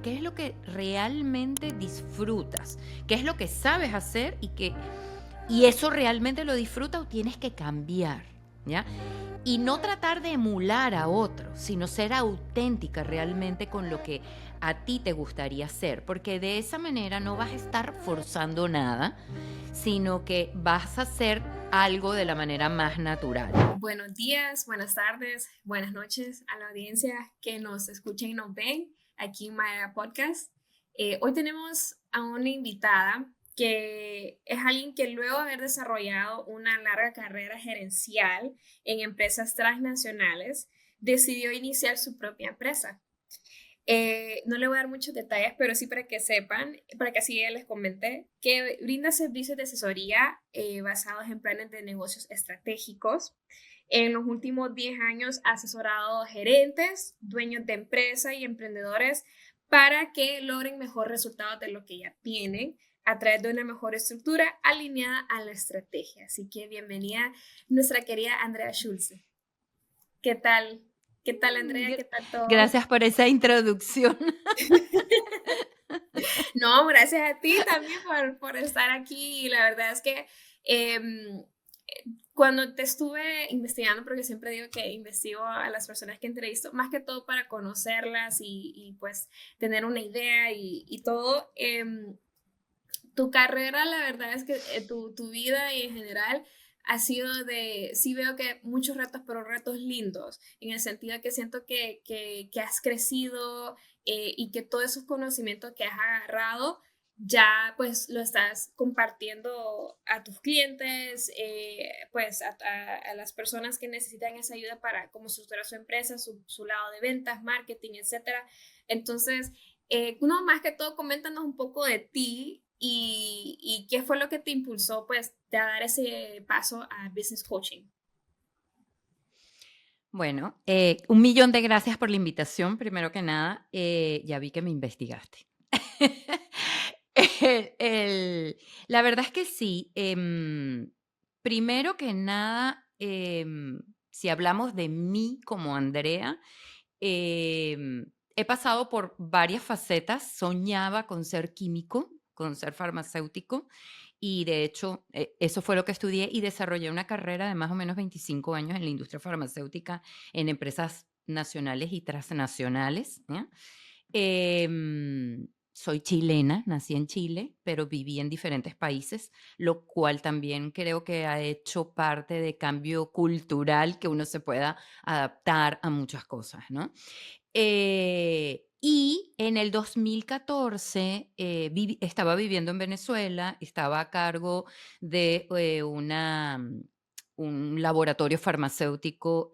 qué es lo que realmente disfrutas, qué es lo que sabes hacer y eso realmente lo disfrutas o tienes que cambiar, ¿ya? Y no tratar de emular a otros, sino ser auténtica realmente con lo que a ti te gustaría hacer, porque de esa manera no vas a estar forzando nada, sino que vas a hacer algo de la manera más natural. Buenos días, buenas tardes, buenas noches a la audiencia que nos escucha y nos ven aquí en Maya Podcast. Hoy tenemos a una invitada que es alguien que luego de haber desarrollado una larga carrera gerencial en empresas transnacionales, decidió iniciar su propia empresa. No le voy a dar muchos detalles, pero sí para que sepan, para que así ya les comenté, que brinda servicios de asesoría basados en planes de negocios estratégicos. En los últimos 10 años ha asesorado gerentes, dueños de empresa y emprendedores para que logren mejor resultados de lo que ya tienen a través de una mejor estructura alineada a la estrategia. Así que bienvenida nuestra querida Andrea Schulze. ¿Qué tal? ¿Qué tal, Andrea? ¿Qué tal todo? Gracias por esa introducción. No, gracias a ti también por estar aquí. Y la verdad es que cuando te estuve investigando, porque siempre digo que investigo a las personas que entrevisto, más que todo para conocerlas pues tener una idea y todo, tu carrera, la verdad es que tu vida y en general ha sido sí veo que muchos retos, pero retos lindos, en el sentido de que siento que has crecido y que todos esos conocimientos que has agarrado ya pues lo estás compartiendo a tus clientes, pues a las personas que necesitan esa ayuda para como estructurar su empresa, su lado de ventas, marketing, etcétera. Entonces, no, más que todo, coméntanos un poco de ti y qué fue lo que te impulsó, pues, a dar ese paso a business coaching. Bueno, 1 millón de gracias por la invitación, primero que nada. Ya vi que me investigaste. El el la verdad es que sí, primero que nada, si hablamos de mí como Andrea, he pasado por varias facetas. Soñaba con ser químico, con ser farmacéutico, y de hecho, eso fue lo que estudié y desarrollé una carrera de más o menos 25 años en la industria farmacéutica, en empresas nacionales y transnacionales, ¿ya? Soy chilena, nací en Chile, pero viví en diferentes países, lo cual también creo que ha hecho parte de cambio cultural, que uno se pueda adaptar a muchas cosas, ¿no? Y en el 2014 estaba viviendo en Venezuela, estaba a cargo de un laboratorio farmacéutico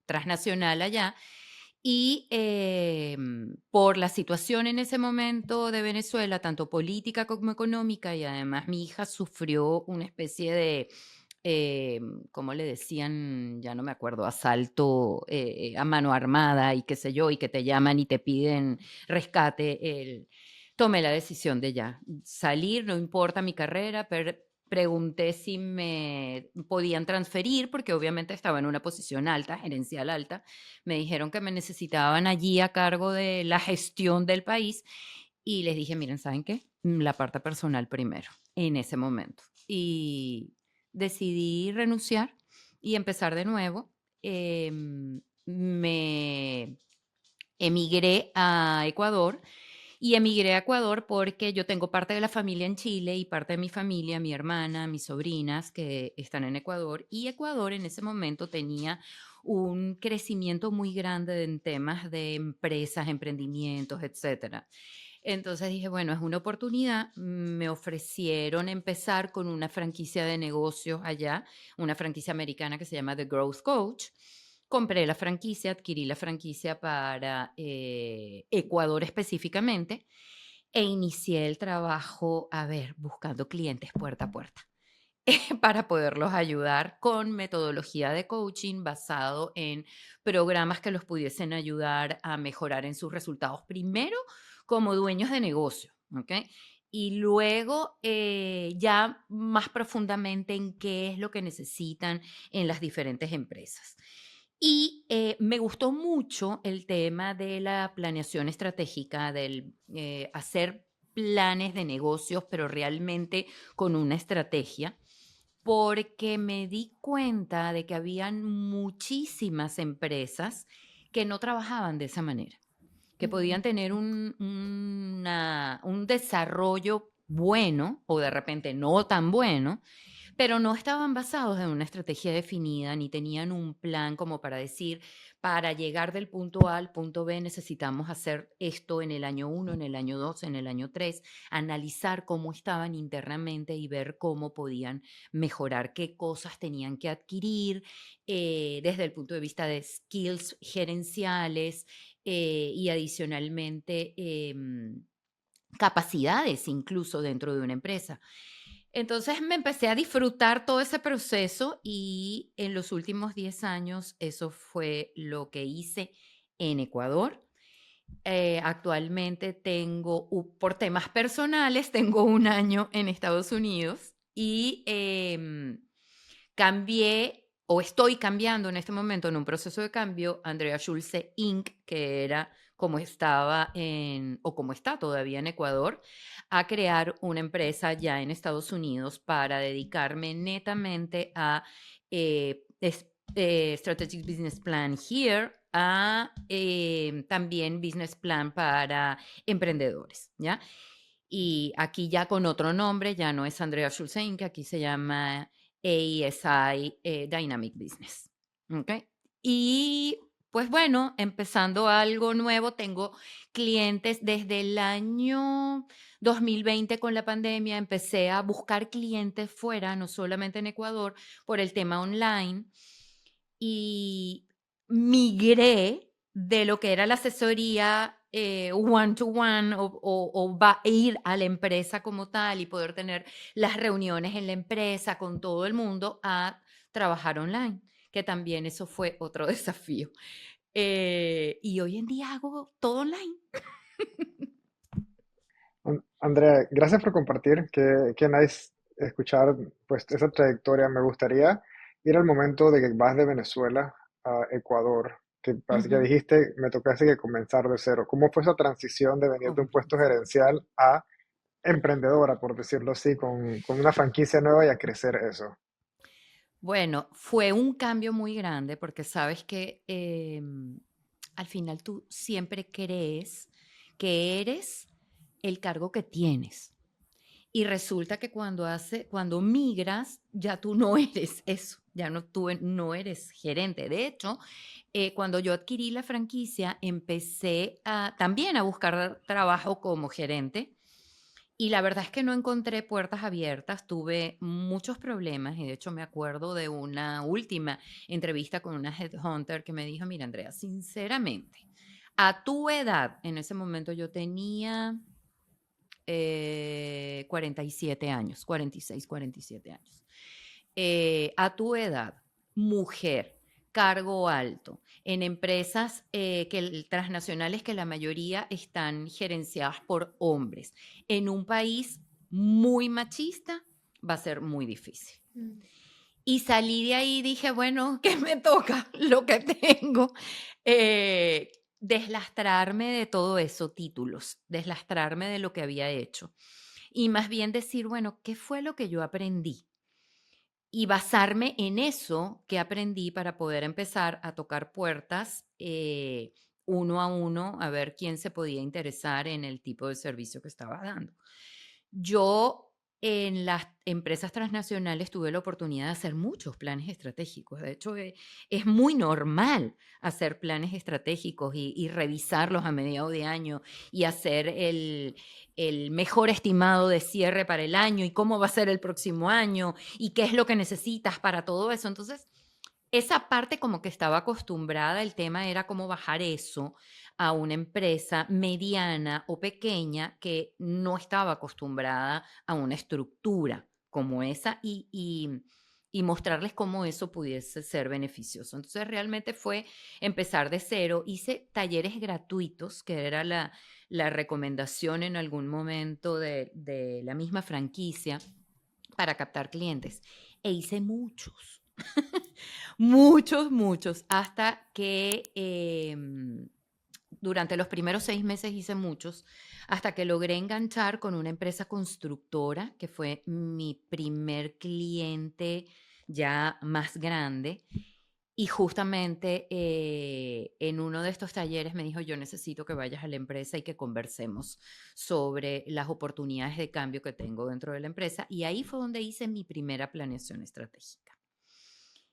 transnacional allá. Y por la situación en ese momento de Venezuela, tanto política como económica, y además mi hija sufrió una especie de ¿cómo le decían? Ya no me acuerdo, asalto a mano armada y qué sé yo, y que te llaman y te piden rescate. Tomé la decisión de ya salir, no importa mi carrera, pregunté si me podían transferir, porque obviamente estaba en una posición alta, gerencial alta. Me dijeron que me necesitaban allí a cargo de la gestión del país y les dije, miren, ¿saben qué? La parte personal primero, en ese momento. Y decidí renunciar y empezar de nuevo. Me emigré a Ecuador y emigré a Ecuador porque yo tengo parte de la familia en Chile y parte de mi familia, mi hermana, mis sobrinas que están en Ecuador. Y Ecuador en ese momento tenía un crecimiento muy grande en temas de empresas, emprendimientos, etcétera. Entonces dije, bueno, es una oportunidad. Me ofrecieron empezar con una franquicia de negocios allá, una franquicia americana que se llama The Growth Coach. Compré la franquicia, adquirí la franquicia para Ecuador específicamente e inicié el trabajo, a ver, buscando clientes puerta a puerta para poderlos ayudar con metodología de coaching basado en programas que los pudiesen ayudar a mejorar en sus resultados, primero como dueños de negocio, ¿ok? Y luego ya más profundamente en qué es lo que necesitan en las diferentes empresas. Y me gustó mucho el tema de la planeación estratégica, del hacer planes de negocios, pero realmente con una estrategia, porque me di cuenta de que habían muchísimas empresas que no trabajaban de esa manera, que podían Mm, tener un desarrollo bueno o de repente no tan bueno, pero no estaban basados en una estrategia definida, ni tenían un plan como para decir, para llegar del punto A al punto B necesitamos hacer esto en el año uno, en el año 2, en el año 3, analizar cómo estaban internamente y ver cómo podían mejorar, qué cosas tenían que adquirir desde el punto de vista de skills gerenciales y adicionalmente capacidades incluso dentro de una empresa. Entonces me empecé a disfrutar todo ese proceso y en los últimos 10 años eso fue lo que hice en Ecuador. Actualmente tengo, por temas personales, tengo un año en Estados Unidos y cambié o estoy cambiando en este momento en un proceso de cambio Andrea Schulze Inc., que era como estaba o como está todavía en Ecuador, a crear una empresa ya en Estados Unidos para dedicarme netamente a Strategic Business Plan Here, a también Business Plan para emprendedores, ¿ya? Y aquí ya con otro nombre, ya no es Andrea Schulze Inc., aquí se llama AESI Dynamic Business. ¿Ok? Y pues bueno, empezando algo nuevo, tengo clientes desde el año 2020 con la pandemia, empecé a buscar clientes fuera, no solamente en Ecuador, por el tema online y migré de lo que era la asesoría one to one ir a la empresa como tal y poder tener las reuniones en la empresa con todo el mundo a trabajar online, que también eso fue otro desafío. Y hoy en día hago todo online. Andrea, gracias por compartir. Qué nice escuchar pues esa trayectoria. Me gustaría ir al momento de que vas de Venezuela a Ecuador, que parece que Ujú. dijiste, me tocaste que comenzar de cero. ¿Cómo fue esa transición de venir de un puesto Comprensión. gerencial a emprendedora, por decirlo así, con una franquicia nueva y a crecer eso? Bueno, fue un cambio muy grande porque sabes que al final tú siempre crees que eres el cargo que tienes. Y resulta que cuando migras, ya tú no eres eso, ya no, tú no eres gerente. De hecho, cuando yo adquirí la franquicia, empecé también a buscar trabajo como gerente y la verdad es que no encontré puertas abiertas, tuve muchos problemas y de hecho me acuerdo de una última entrevista con una headhunter que me dijo, mira Andrea, sinceramente, a tu edad, en ese momento yo tenía 47 años, 46, 47 años. A tu edad, mujer, cargo alto, en empresas transnacionales que la mayoría están gerenciadas por hombres, en un país muy machista, va a ser muy difícil. mm, Y salí de ahí y dije, bueno, ¿qué me toca? Lo que tengo. Eh, deslastrarme de todo eso, títulos, deslastrarme de lo que había hecho. Y más bien decir, bueno, ¿qué fue lo que yo aprendí? Y basarme en eso que aprendí para poder empezar a tocar puertas uno a uno a ver quién se podía interesar en el tipo de servicio que estaba dando. Yo en las empresas transnacionales tuve la oportunidad de hacer muchos planes estratégicos. De hecho, es muy normal hacer planes estratégicos y revisarlos a mediado de año y hacer el mejor estimado de cierre para el año y cómo va a ser el próximo año y qué es lo que necesitas para todo eso. Entonces, esa parte como que estaba acostumbrada, el tema era cómo bajar eso a una empresa mediana o pequeña que no estaba acostumbrada a una estructura como esa y mostrarles cómo eso pudiese ser beneficioso. Entonces realmente fue empezar de cero. Hice talleres gratuitos, que era la recomendación en algún momento de la misma franquicia para captar clientes. E hice muchos. Muchos, muchos, hasta que durante los primeros 6 meses hice muchos, hasta que logré enganchar con una empresa constructora, que fue mi primer cliente ya más grande. Y justamente en uno de estos talleres me dijo, yo necesito que vayas a la empresa y que conversemos sobre las oportunidades de cambio que tengo dentro de la empresa. Y ahí fue donde hice mi primera planeación estratégica.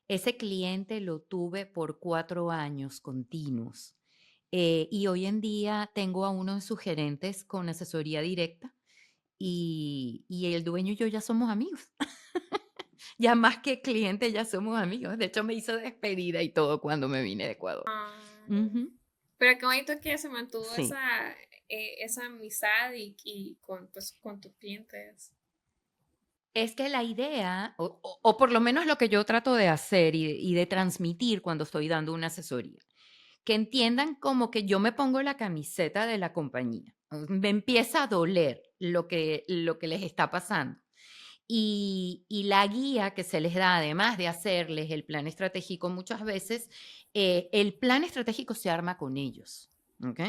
Ese cliente lo tuve por 4 años continuos. Y hoy en día tengo a uno de sus gerentes con asesoría directa y el dueño y yo ya somos amigos. Ya más que cliente, ya somos amigos. De hecho, me hizo despedida y todo cuando me vine de Ecuador. Ah, Ujú. pero qué bonito que se mantuvo Sí. esa amistad y pues, con tus clientes. Es que la idea, o por lo menos lo que yo trato de hacer y de transmitir cuando estoy dando una asesoría, que entiendan como que yo me pongo la camiseta de la compañía. Me empieza a doler lo que les está pasando. Y la guía que se les da, además de hacerles el plan estratégico, muchas veces el plan estratégico se arma con ellos. ¿Ok?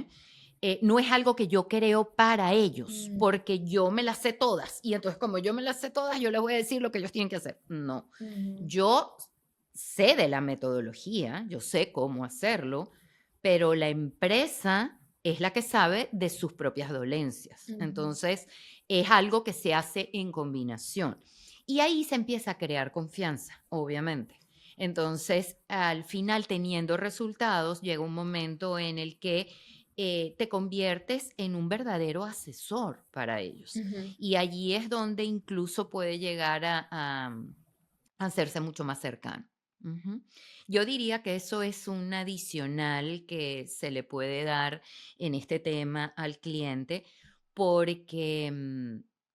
No es algo que yo creo para ellos, Mm, porque yo me las sé todas. Y entonces, como yo me las sé todas, yo les voy a decir lo que ellos tienen que hacer. No. ujú, Yo sé de la metodología, yo sé cómo hacerlo, pero la empresa es la que sabe de sus propias dolencias. ujú, Entonces, es algo que se hace en combinación. Y ahí se empieza a crear confianza, obviamente. Entonces, al final, teniendo resultados, llega un momento en el que te conviertes en un verdadero asesor para ellos. ujú, Y allí es donde incluso puede llegar a hacerse mucho más cercano. Ujú. Yo diría que eso es un adicional que se le puede dar en este tema al cliente porque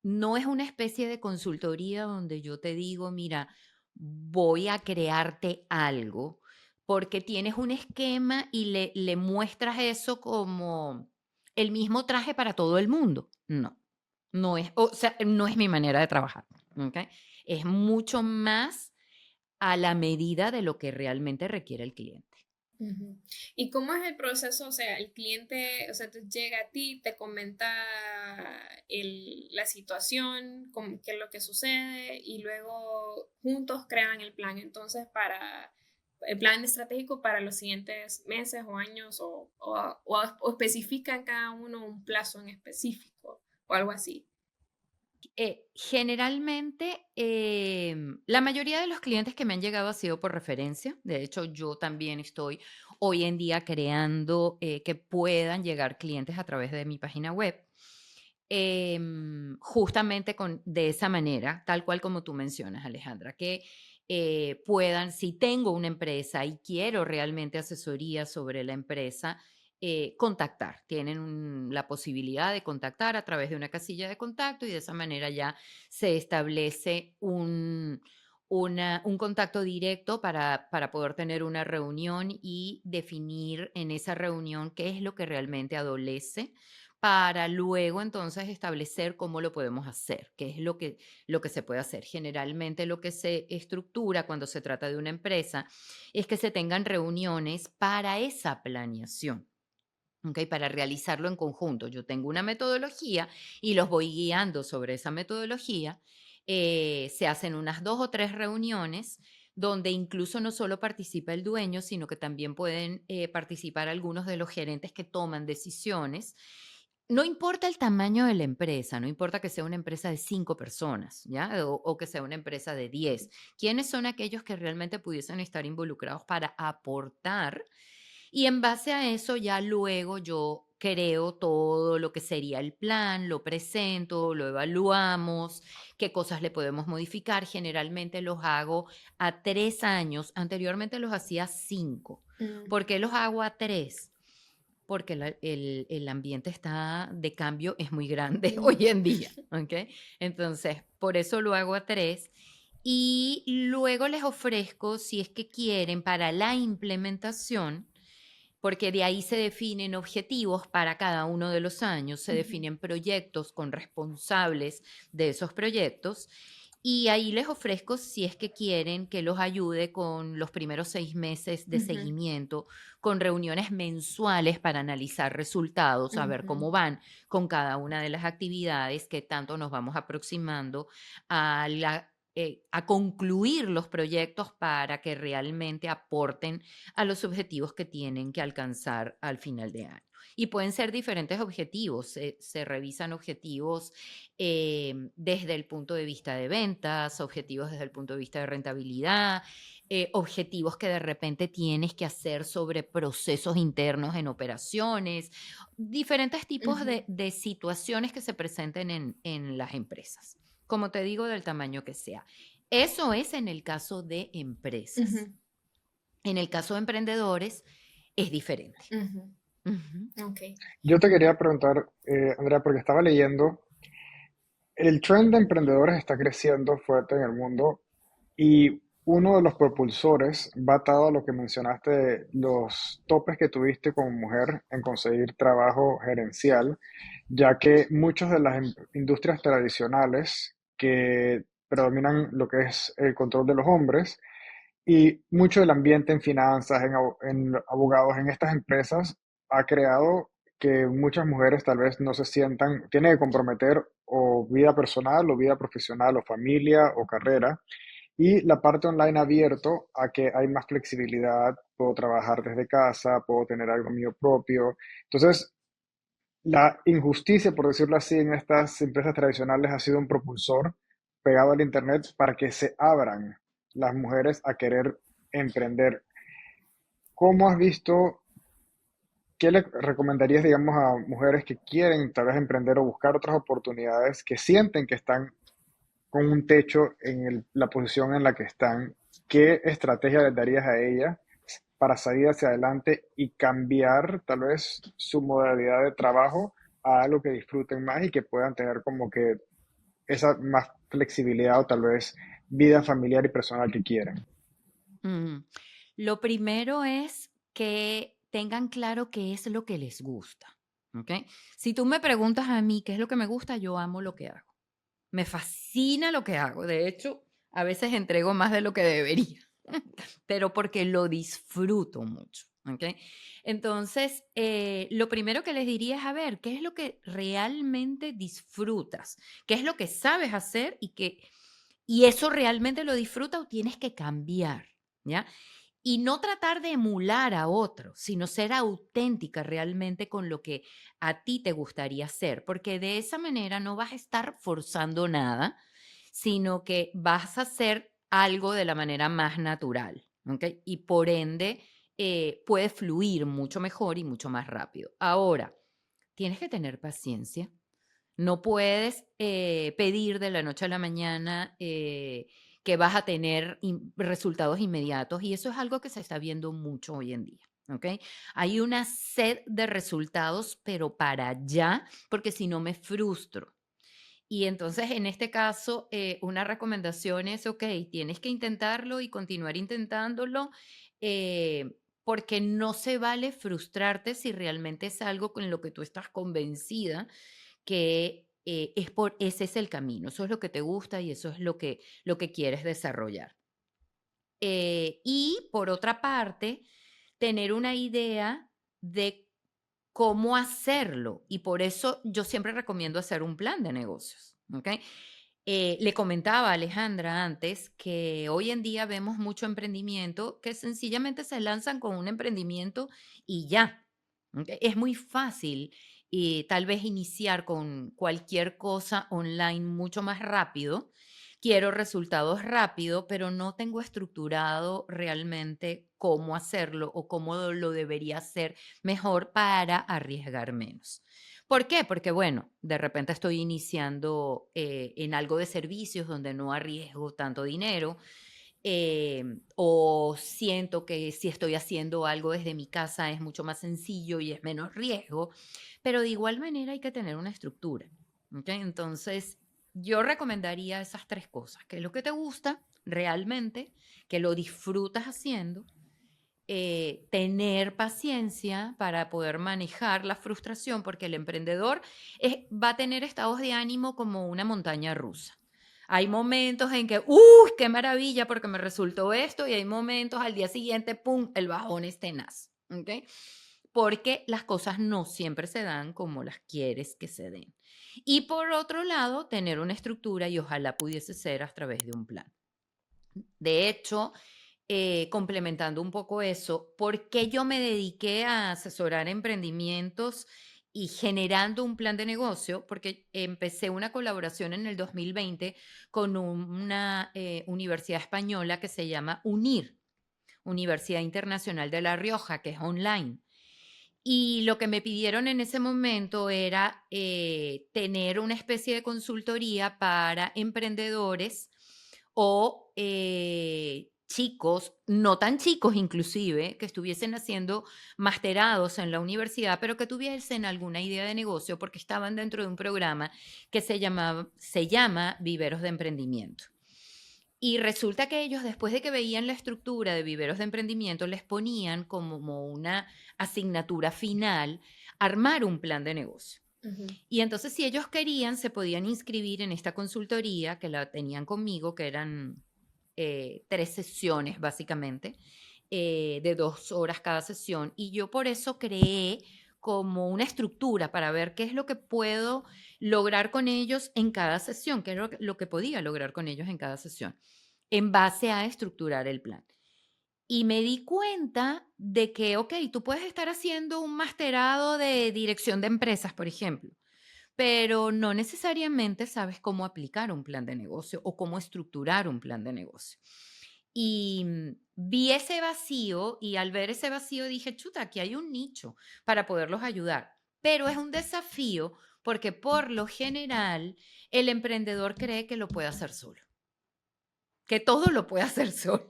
no es una especie de consultoría donde yo te digo, mira, voy a crearte algo, porque tienes un esquema y le muestras eso como el mismo traje para todo el mundo. No, no es, o sea, no es mi manera de trabajar. ¿Ok? Es mucho más a la medida de lo que realmente requiere el cliente. ujú. ¿Y cómo es el proceso? O sea, el cliente, o sea, llega a ti, te comenta la situación, qué es lo que sucede, y luego juntos crean el plan. Entonces, para el plan estratégico para los siguientes meses o años, o especifican cada uno un plazo en específico, o algo así. Generalmente, la mayoría de los clientes que me han llegado ha sido por referencia. De hecho, yo también estoy hoy en día creando que puedan llegar clientes a través de mi página web. Justamente de esa manera, tal cual como tú mencionas, Alejandra, que puedan, si tengo una empresa y quiero realmente asesoría sobre la empresa, contactar. Tienen la posibilidad de contactar a través de una casilla de contacto y de esa manera ya se establece un contacto directo para poder tener una reunión y definir en esa reunión qué es lo que realmente adolece para luego entonces establecer cómo lo podemos hacer, qué es lo que se puede hacer. Generalmente lo que se estructura cuando se trata de una empresa es que se tengan reuniones para esa planeación. ¿Ok? Para realizarlo en conjunto. Yo tengo una metodología y los voy guiando sobre esa metodología. Se hacen unas 2 o 3 reuniones donde incluso no solo participa el dueño, sino que también pueden participar algunos de los gerentes que toman decisiones. No importa el tamaño de la empresa, no importa que sea una empresa de 5 personas, ¿ya? O que sea una empresa de 10. ¿Quiénes son aquellos que realmente pudiesen estar involucrados para aportar? Y en base a eso ya luego yo creo todo lo que sería el plan, lo presento, lo evaluamos, qué cosas le podemos modificar. Generalmente los hago a 3 años, anteriormente los hacía a 5. Mm, ¿Por qué los hago a 3? Porque el ambiente está de cambio, es muy grande hoy en día, ¿ok? Entonces, por eso lo hago a 3. Y luego les ofrezco, si es que quieren, para la implementación, porque de ahí se definen objetivos para cada uno de los años, se ujú, definen proyectos con responsables de esos proyectos Y ahí les ofrezco, si es que quieren, que los ayude con los primeros 6 meses de Ujú, seguimiento, con reuniones mensuales para analizar resultados, a ver ujú, cómo van con cada una de las actividades, que tanto nos vamos aproximando a concluir los proyectos para que realmente aporten a los objetivos que tienen que alcanzar al final de año. Y pueden ser diferentes objetivos, se revisan objetivos desde el punto de vista de ventas, objetivos desde el punto de vista de rentabilidad, objetivos que de repente tienes que hacer sobre procesos internos en operaciones, diferentes tipos ujú, de situaciones que se presenten en las empresas, como te digo, del tamaño que sea. Eso es en el caso de empresas. ujú, En el caso de emprendedores es diferente. ujú. Ujú, Ok. Yo te quería preguntar, Andrea, porque estaba leyendo, el trend de emprendedores está creciendo fuerte en el mundo y uno de los propulsores va atado a lo que mencionaste, de los topes que tuviste como mujer en conseguir trabajo gerencial, ya que muchas de las industrias tradicionales que predominan lo que es el control de los hombres y mucho del ambiente en finanzas, en abogados, en estas empresas, ha creado que muchas mujeres tal vez no se sientan, tienen que comprometer o vida personal o vida profesional o familia o carrera. Y la parte online ha abierto a que hay más flexibilidad, puedo trabajar desde casa, puedo tener algo mío propio. Entonces, la injusticia, por decirlo así, en estas empresas tradicionales ha sido un propulsor pegado al Internet para que se abran las mujeres a querer emprender. ¿Cómo has visto, qué le recomendarías, digamos, a mujeres que quieren tal vez emprender o buscar otras oportunidades, que sienten que están con un techo en la posición en la que están? ¿Qué estrategia les darías a ellas para salir hacia adelante y cambiar tal vez su modalidad de trabajo a algo que disfruten más y que puedan tener como que esa más flexibilidad o tal vez vida familiar y personal que quieren? ujú. Lo primero es que tengan claro qué es lo que les gusta, ¿ok? Si tú me preguntas a mí qué es lo que me gusta, yo amo lo que hago. Me fascina lo que hago. De hecho, a veces entrego más de lo que debería, pero porque lo disfruto mucho, ¿ok? Entonces, lo primero que les diría es, a ver, ¿qué es lo que realmente disfrutas? ¿Qué es lo que sabes hacer y eso realmente lo disfrutas o tienes que cambiar? ¿Ya? Y no tratar de emular a otros, sino ser auténtica realmente con lo que a ti te gustaría hacer, porque de esa manera no vas a estar forzando nada, sino que vas a hacer algo de la manera más natural, ¿ok? Y por ende puede fluir mucho mejor y mucho más rápido. Ahora, tienes que tener paciencia. No puedes pedir de la noche a la mañana que vas a tener resultados inmediatos y eso es algo que se está viendo mucho hoy en día. ¿Ok? Hay una sed de resultados, pero para allá, porque si no me frustro. Y entonces, en este caso, una recomendación es, ok, tienes que intentarlo y continuar intentándolo, porque no se vale frustrarte si realmente es algo con lo que tú estás convencida que ese es el camino, eso es lo que te gusta y eso es lo que quieres desarrollar. Y por otra parte, tener una idea de cómo hacerlo. Y por eso yo siempre recomiendo hacer un plan de negocios. ¿Ok? Le comentaba a Alejandra antes que hoy en día vemos mucho emprendimiento que sencillamente se lanzan con un emprendimiento y ya. ¿Ok? Es muy fácil tal vez iniciar con cualquier cosa online mucho más rápido. Quiero resultados rápido, pero no tengo estructurado realmente cómo hacerlo o cómo lo debería hacer mejor para arriesgar menos. ¿Por qué? Porque, bueno, de repente estoy iniciando en algo de servicios donde no arriesgo tanto dinero, o siento que si estoy haciendo algo desde mi casa es mucho más sencillo y es menos riesgo, pero de igual manera hay que tener una estructura. ¿Ok? Entonces, yo recomendaría esas tres cosas, que es lo que te gusta realmente, que lo disfrutas haciendo, tener paciencia para poder manejar la frustración, porque el emprendedor va a tener estados de ánimo como una montaña rusa. Hay momentos en que, qué maravilla porque me resultó esto, y hay momentos al día siguiente, ¡pum!, el bajón es tenaz, ¿ok? Porque las cosas no siempre se dan como las quieres que se den. Y por otro lado, tener una estructura y ojalá pudiese ser a través de un plan. De hecho, complementando un poco eso, ¿por qué yo me dediqué a asesorar emprendimientos y generando un plan de negocio? Porque empecé una colaboración en el 2020 con una universidad española que se llama UNIR, Universidad Internacional de La Rioja, que es online. Y lo que me pidieron en ese momento era tener una especie de consultoría para emprendedores o chicos, no tan chicos inclusive, que estuviesen haciendo masterados en la universidad, pero que tuviesen alguna idea de negocio porque estaban dentro de un programa que se llama Viveros de Emprendimiento. Y resulta que ellos, después de que veían la estructura de Viveros de Emprendimiento, les ponían como una asignatura final armar un plan de negocio. Ujú. Y entonces, si ellos querían, se podían inscribir en esta consultoría que la tenían conmigo, que eran 3 sesiones básicamente, de 2 horas cada sesión. Y yo por eso creé como una estructura para ver qué es lo que puedo lograr con ellos en cada sesión, qué es lo que podía lograr con ellos en cada sesión, en base a estructurar el plan. Y me di cuenta de que, ok, tú puedes estar haciendo un masterado de dirección de empresas, por ejemplo, pero no necesariamente sabes cómo aplicar un plan de negocio o cómo estructurar un plan de negocio. Y vi ese vacío y al ver ese vacío dije, chuta, aquí hay un nicho para poderlos ayudar. Pero es un desafío porque por lo general el emprendedor cree que lo puede hacer solo, que todo lo puede hacer solo.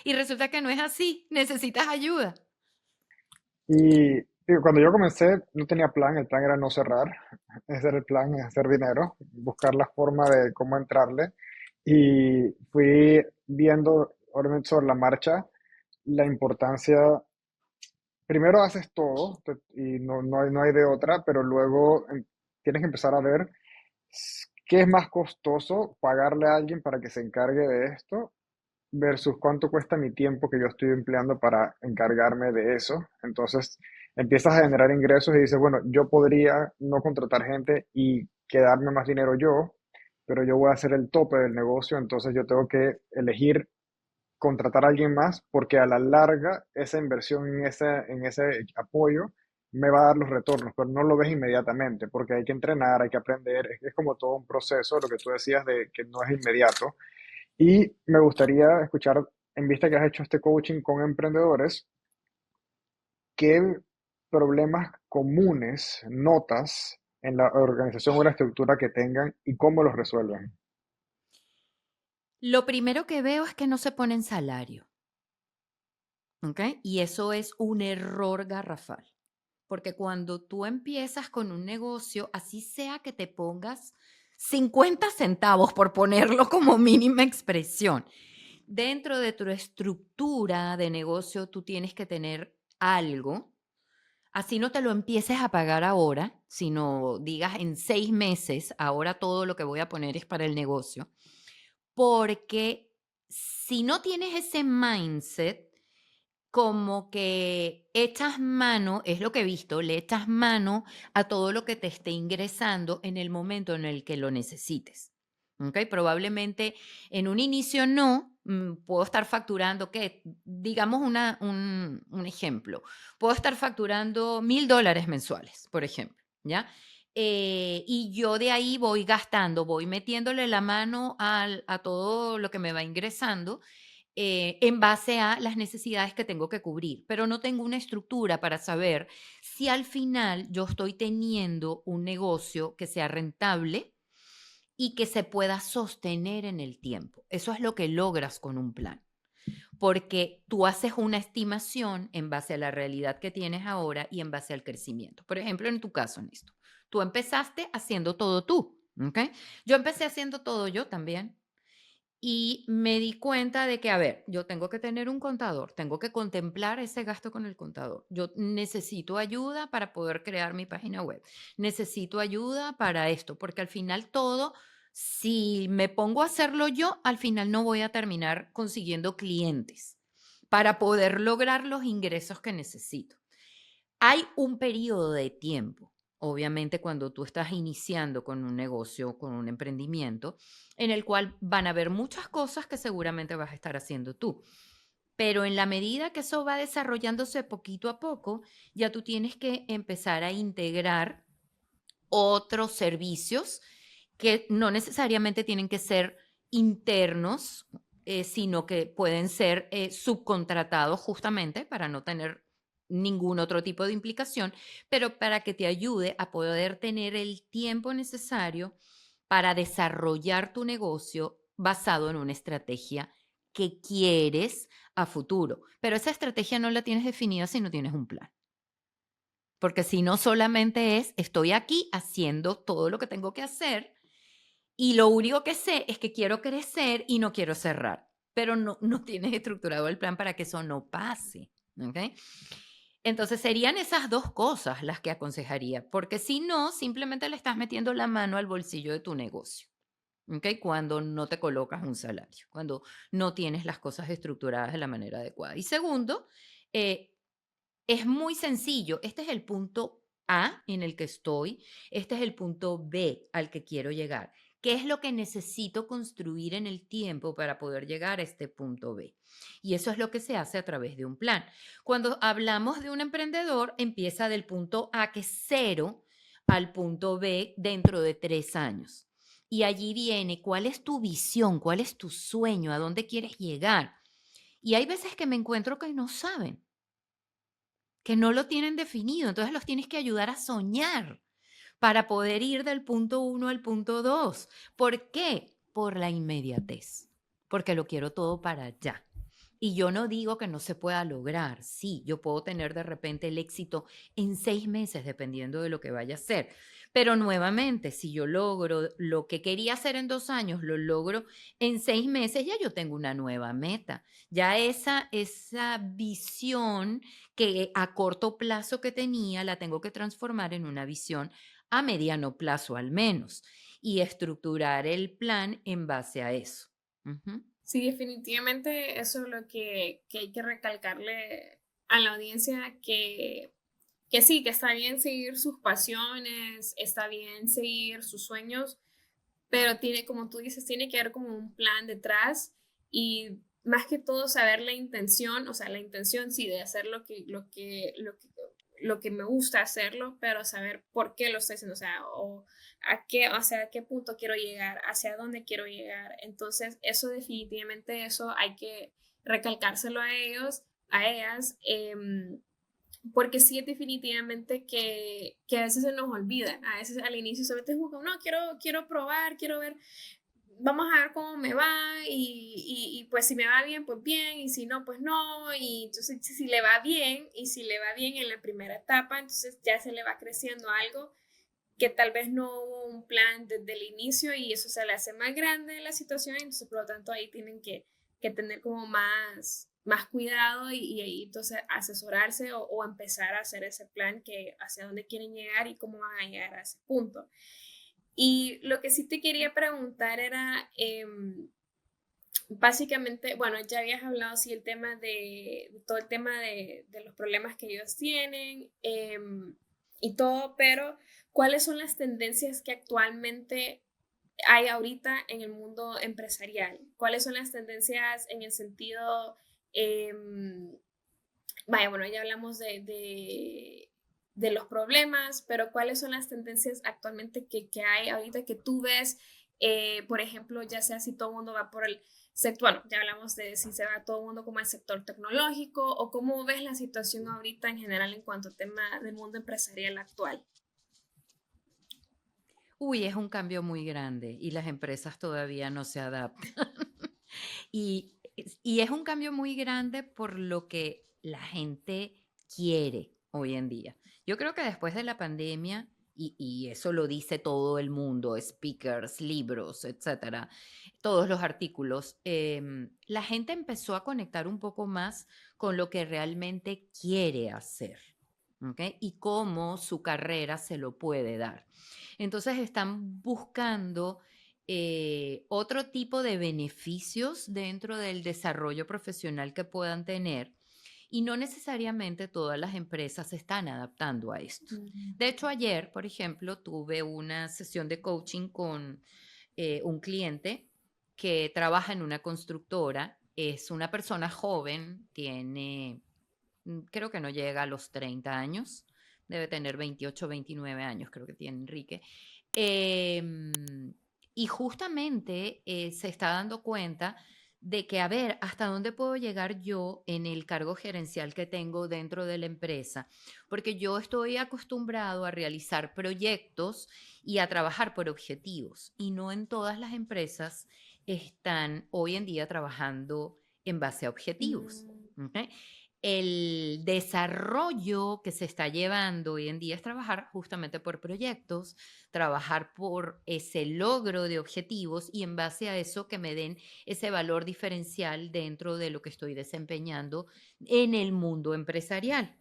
Y resulta que no es así, necesitas ayuda. Y digo, cuando yo comencé no tenía plan, el plan era no cerrar, ese era el plan, hacer dinero, buscar la forma de cómo entrarle. Y fui viendo, obviamente sobre la marcha, la importancia, primero haces todo y no hay de otra, pero luego tienes que empezar a ver qué es más costoso, pagarle a alguien para que se encargue de esto versus cuánto cuesta mi tiempo que yo estoy empleando para encargarme de eso. Entonces empiezas a generar ingresos y dices, bueno, yo podría no contratar gente y quedarme más dinero yo, pero yo voy a hacer el tope del negocio, entonces yo tengo que elegir contratar a alguien más porque a la larga esa inversión en ese apoyo me va a dar los retornos, pero no lo ves inmediatamente porque hay que entrenar, hay que aprender, es como todo un proceso, lo que tú decías de que no es inmediato. Y me gustaría escuchar, en vista que has hecho este coaching con emprendedores, ¿qué problemas comunes notas en la organización o la estructura que tengan y cómo los resuelven? Lo primero que veo es que no se ponen salario, ¿ok? Y eso es un error garrafal, porque cuando tú empiezas con un negocio, así sea que te pongas 50 centavos, por ponerlo como mínima expresión, dentro de tu estructura de negocio tú tienes que tener algo. Así no te lo empieces a pagar ahora, sino digas en 6 meses, ahora todo lo que voy a poner es para el negocio. Porque si no tienes ese mindset, como que echas mano, es lo que he visto, le echas mano a todo lo que te esté ingresando en el momento en el que lo necesites. ¿Ok? Probablemente en un inicio no, puedo estar facturando, ¿qué? Digamos un ejemplo, puedo estar facturando $1,000 mensuales, por ejemplo, ¿ya? Y yo de ahí voy gastando, voy metiéndole la mano a todo lo que me va ingresando en base a las necesidades que tengo que cubrir, pero no tengo una estructura para saber si al final yo estoy teniendo un negocio que sea rentable y que se pueda sostener en el tiempo. Eso es lo que logras con un plan, porque tú haces una estimación en base a la realidad que tienes ahora y en base al crecimiento. Por ejemplo, en tu caso, Néstor, tú empezaste haciendo todo tú, ¿ok? Yo empecé haciendo todo yo también. Y me di cuenta de que, a ver, yo tengo que tener un contador, tengo que contemplar ese gasto con el contador. Yo necesito ayuda para poder crear mi página web. Necesito ayuda para esto, porque al final todo Si me pongo a hacerlo yo, al final no voy a terminar consiguiendo clientes para poder lograr los ingresos que necesito. Hay un periodo de tiempo, obviamente, cuando tú estás iniciando con un negocio, con un emprendimiento, en el cual van a haber muchas cosas que seguramente vas a estar haciendo tú. Pero en la medida que eso va desarrollándose poquito a poco, ya tú tienes que empezar a integrar otros servicios que no necesariamente tienen que ser internos, sino que pueden ser subcontratados justamente para no tener ningún otro tipo de implicación, pero para que te ayude a poder tener el tiempo necesario para desarrollar tu negocio basado en una estrategia que quieres a futuro. Pero esa estrategia no la tienes definida si no tienes un plan. Porque si no solamente es, estoy aquí haciendo todo lo que tengo que hacer y lo único que sé es que quiero crecer y no quiero cerrar, pero no tienes estructurado el plan para que eso no pase. ¿Ok? Entonces serían esas dos cosas las que aconsejaría, porque si no, simplemente le estás metiendo la mano al bolsillo de tu negocio. ¿Ok? Cuando no te colocas un salario, cuando no tienes las cosas estructuradas de la manera adecuada. Y segundo, eh, es muy sencillo. Este es el punto A en el que estoy. Este es el punto B al que quiero llegar. ¿Qué es lo que necesito construir en el tiempo para poder llegar a este punto B? Y eso es lo que se hace a través de un plan. Cuando hablamos de un emprendedor, empieza del punto A, que es cero, al punto B dentro de 3 años. Y allí viene cuál es tu visión, cuál es tu sueño, a dónde quieres llegar. Y hay veces que me encuentro que no saben, que no lo tienen definido, entonces los tienes que ayudar a soñar para poder ir del punto uno al punto 2. ¿Por qué? Por la inmediatez, porque lo quiero todo para allá. Y yo no digo que no se pueda lograr. Sí, yo puedo tener de repente el éxito en 6 meses, dependiendo de lo que vaya a hacer. Pero nuevamente, si yo logro lo que quería hacer en 2 años, lo logro en 6 meses, ya yo tengo una nueva meta. Ya esa visión que a corto plazo que tenía, la tengo que transformar en una visión a mediano plazo al menos y estructurar el plan en base a eso. Ujú. Sí, definitivamente eso es lo que hay que recalcarle a la audiencia, que sí, que está bien seguir sus pasiones, está bien seguir sus sueños, pero tiene, como tú dices, tiene que haber como un plan detrás y más que todo saber la intención, o sea, la intención sí de hacer lo que me gusta hacerlo, pero saber por qué lo estoy haciendo, o sea, a qué punto quiero llegar, hacia dónde quiero llegar. Entonces, eso definitivamente, eso hay que recalcárselo a ellos, a ellas, porque sí es definitivamente que a veces se nos olvida, a veces al inicio solamente es como, no, quiero probar, quiero ver, vamos a ver cómo me va y pues si me va bien, pues bien, y si no, pues no, y entonces si le va bien y si le va bien en la primera etapa, entonces ya se le va creciendo algo que tal vez no hubo un plan desde el inicio y eso se le hace más grande la situación, entonces por lo tanto ahí tienen que tener como más cuidado y ahí entonces asesorarse o empezar a hacer ese plan que hacia dónde quieren llegar y cómo van a llegar a ese punto. Y lo que sí te quería preguntar era, básicamente, bueno, ya habías hablado, sí, el tema de todo el tema de los problemas que ellos tienen y todo, pero ¿cuáles son las tendencias que actualmente hay ahorita en el mundo empresarial? ¿Cuáles son las tendencias en el sentido, vaya, bueno, ya hablamos de los problemas, pero ¿cuáles son las tendencias actualmente que hay ahorita que tú ves? Por ejemplo, ya sea si todo el mundo va por el sector, bueno, ya hablamos de si se va todo el mundo como el sector tecnológico o cómo ves la situación ahorita en general en cuanto a tema del mundo empresarial actual. Uy, es un cambio muy grande y las empresas todavía no se adaptan. Y es un cambio muy grande por lo que la gente quiere hoy en día. Yo creo que después de la pandemia, y eso lo dice todo el mundo, speakers, libros, etcétera, todos los artículos, la gente empezó a conectar un poco más con lo que realmente quiere hacer, ¿ok? Y cómo su carrera se lo puede dar. Entonces están buscando otro tipo de beneficios dentro del desarrollo profesional que puedan tener y no necesariamente todas las empresas se están adaptando a esto. Mm. De hecho, ayer, por ejemplo, tuve una sesión de coaching con un cliente que trabaja en una constructora. Es una persona joven, tiene, creo que no llega a los 30 años, debe tener 28, 29 años, creo que tiene Enrique. Em, y justamente se está dando cuenta de que, a ver, ¿hasta dónde puedo llegar yo en el cargo gerencial que tengo dentro de la empresa? Porque yo estoy acostumbrado a realizar proyectos y a trabajar por objetivos, y no en todas las empresas están hoy en día trabajando en base a objetivos. Mm. ¿Ok? El desarrollo que se está llevando hoy en día es trabajar justamente por proyectos, trabajar por ese logro de objetivos y en base a eso que me den ese valor diferencial dentro de lo que estoy desempeñando en el mundo empresarial.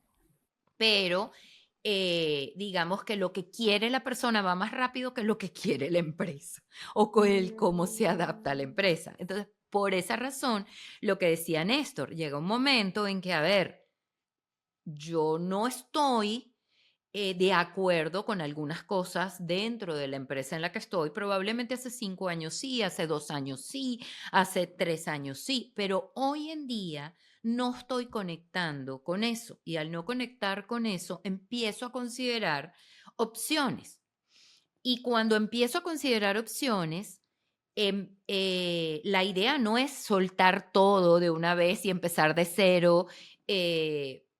Pero digamos que lo que quiere la persona va más rápido que lo que quiere la empresa o con el cómo se adapta a la Mm. empresa. Entonces, por esa razón, lo que decía Néstor, llega un momento en que, a ver, yo no estoy de acuerdo con algunas cosas dentro de la empresa en la que estoy. Probablemente hace 5 años sí, hace 2 años sí, hace 3 años sí, pero hoy en día no estoy conectando con eso y al no conectar con eso empiezo a considerar opciones. Y cuando empiezo a considerar opciones, la idea no es soltar todo de una vez y empezar de cero,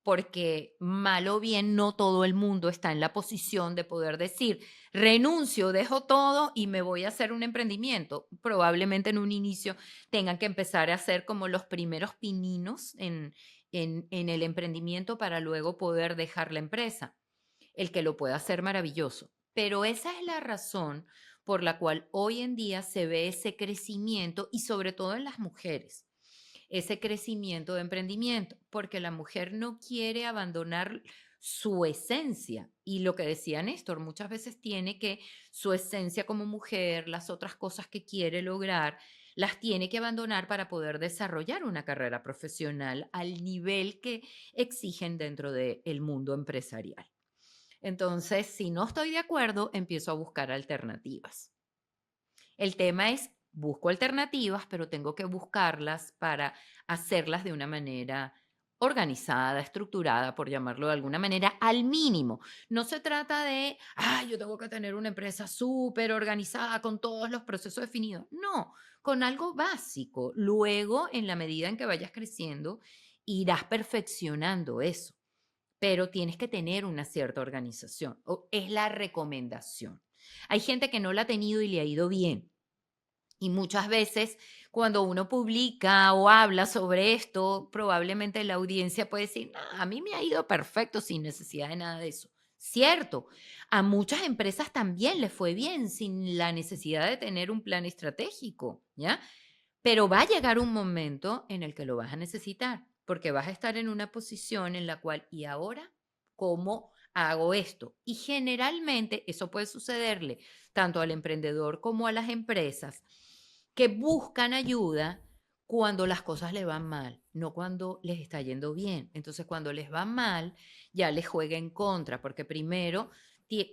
porque mal o bien no todo el mundo está en la posición de poder decir, renuncio, dejo todo y me voy a hacer un emprendimiento. Probablemente en un inicio tengan que empezar a hacer como los primeros pininos en el emprendimiento para luego poder dejar la empresa. El que lo pueda hacer, maravilloso. Pero esa es la razón por la cual hoy en día se ve ese crecimiento y sobre todo en las mujeres, ese crecimiento de emprendimiento, porque la mujer no quiere abandonar su esencia. Y lo que decía Néstor, muchas veces tiene que su esencia como mujer, las otras cosas que quiere lograr, las tiene que abandonar para poder desarrollar una carrera profesional al nivel que exigen dentro del mundo empresarial. Entonces, si no estoy de acuerdo, empiezo a buscar alternativas. El tema es, busco alternativas, pero tengo que buscarlas para hacerlas de una manera organizada, estructurada, por llamarlo de alguna manera, al mínimo. No se trata de, yo tengo que tener una empresa súper organizada con todos los procesos definidos. No, con algo básico. Luego, en la medida en que vayas creciendo, irás perfeccionando eso, pero tienes que tener una cierta organización. Es la recomendación. Hay gente que no la ha tenido y le ha ido bien. Y muchas veces cuando uno publica o habla sobre esto, probablemente la audiencia puede decir, "Nah, a mí me ha ido perfecto sin necesidad de nada de eso". Cierto, a muchas empresas también les fue bien sin la necesidad de tener un plan estratégico, ¿ya? Pero va a llegar un momento en el que lo vas a necesitar, porque vas a estar en una posición en la cual, ¿y ahora cómo hago esto? Y generalmente eso puede sucederle tanto al emprendedor como a las empresas que buscan ayuda cuando las cosas le van mal, no cuando les está yendo bien. Entonces, cuando les va mal, ya les juega en contra, porque primero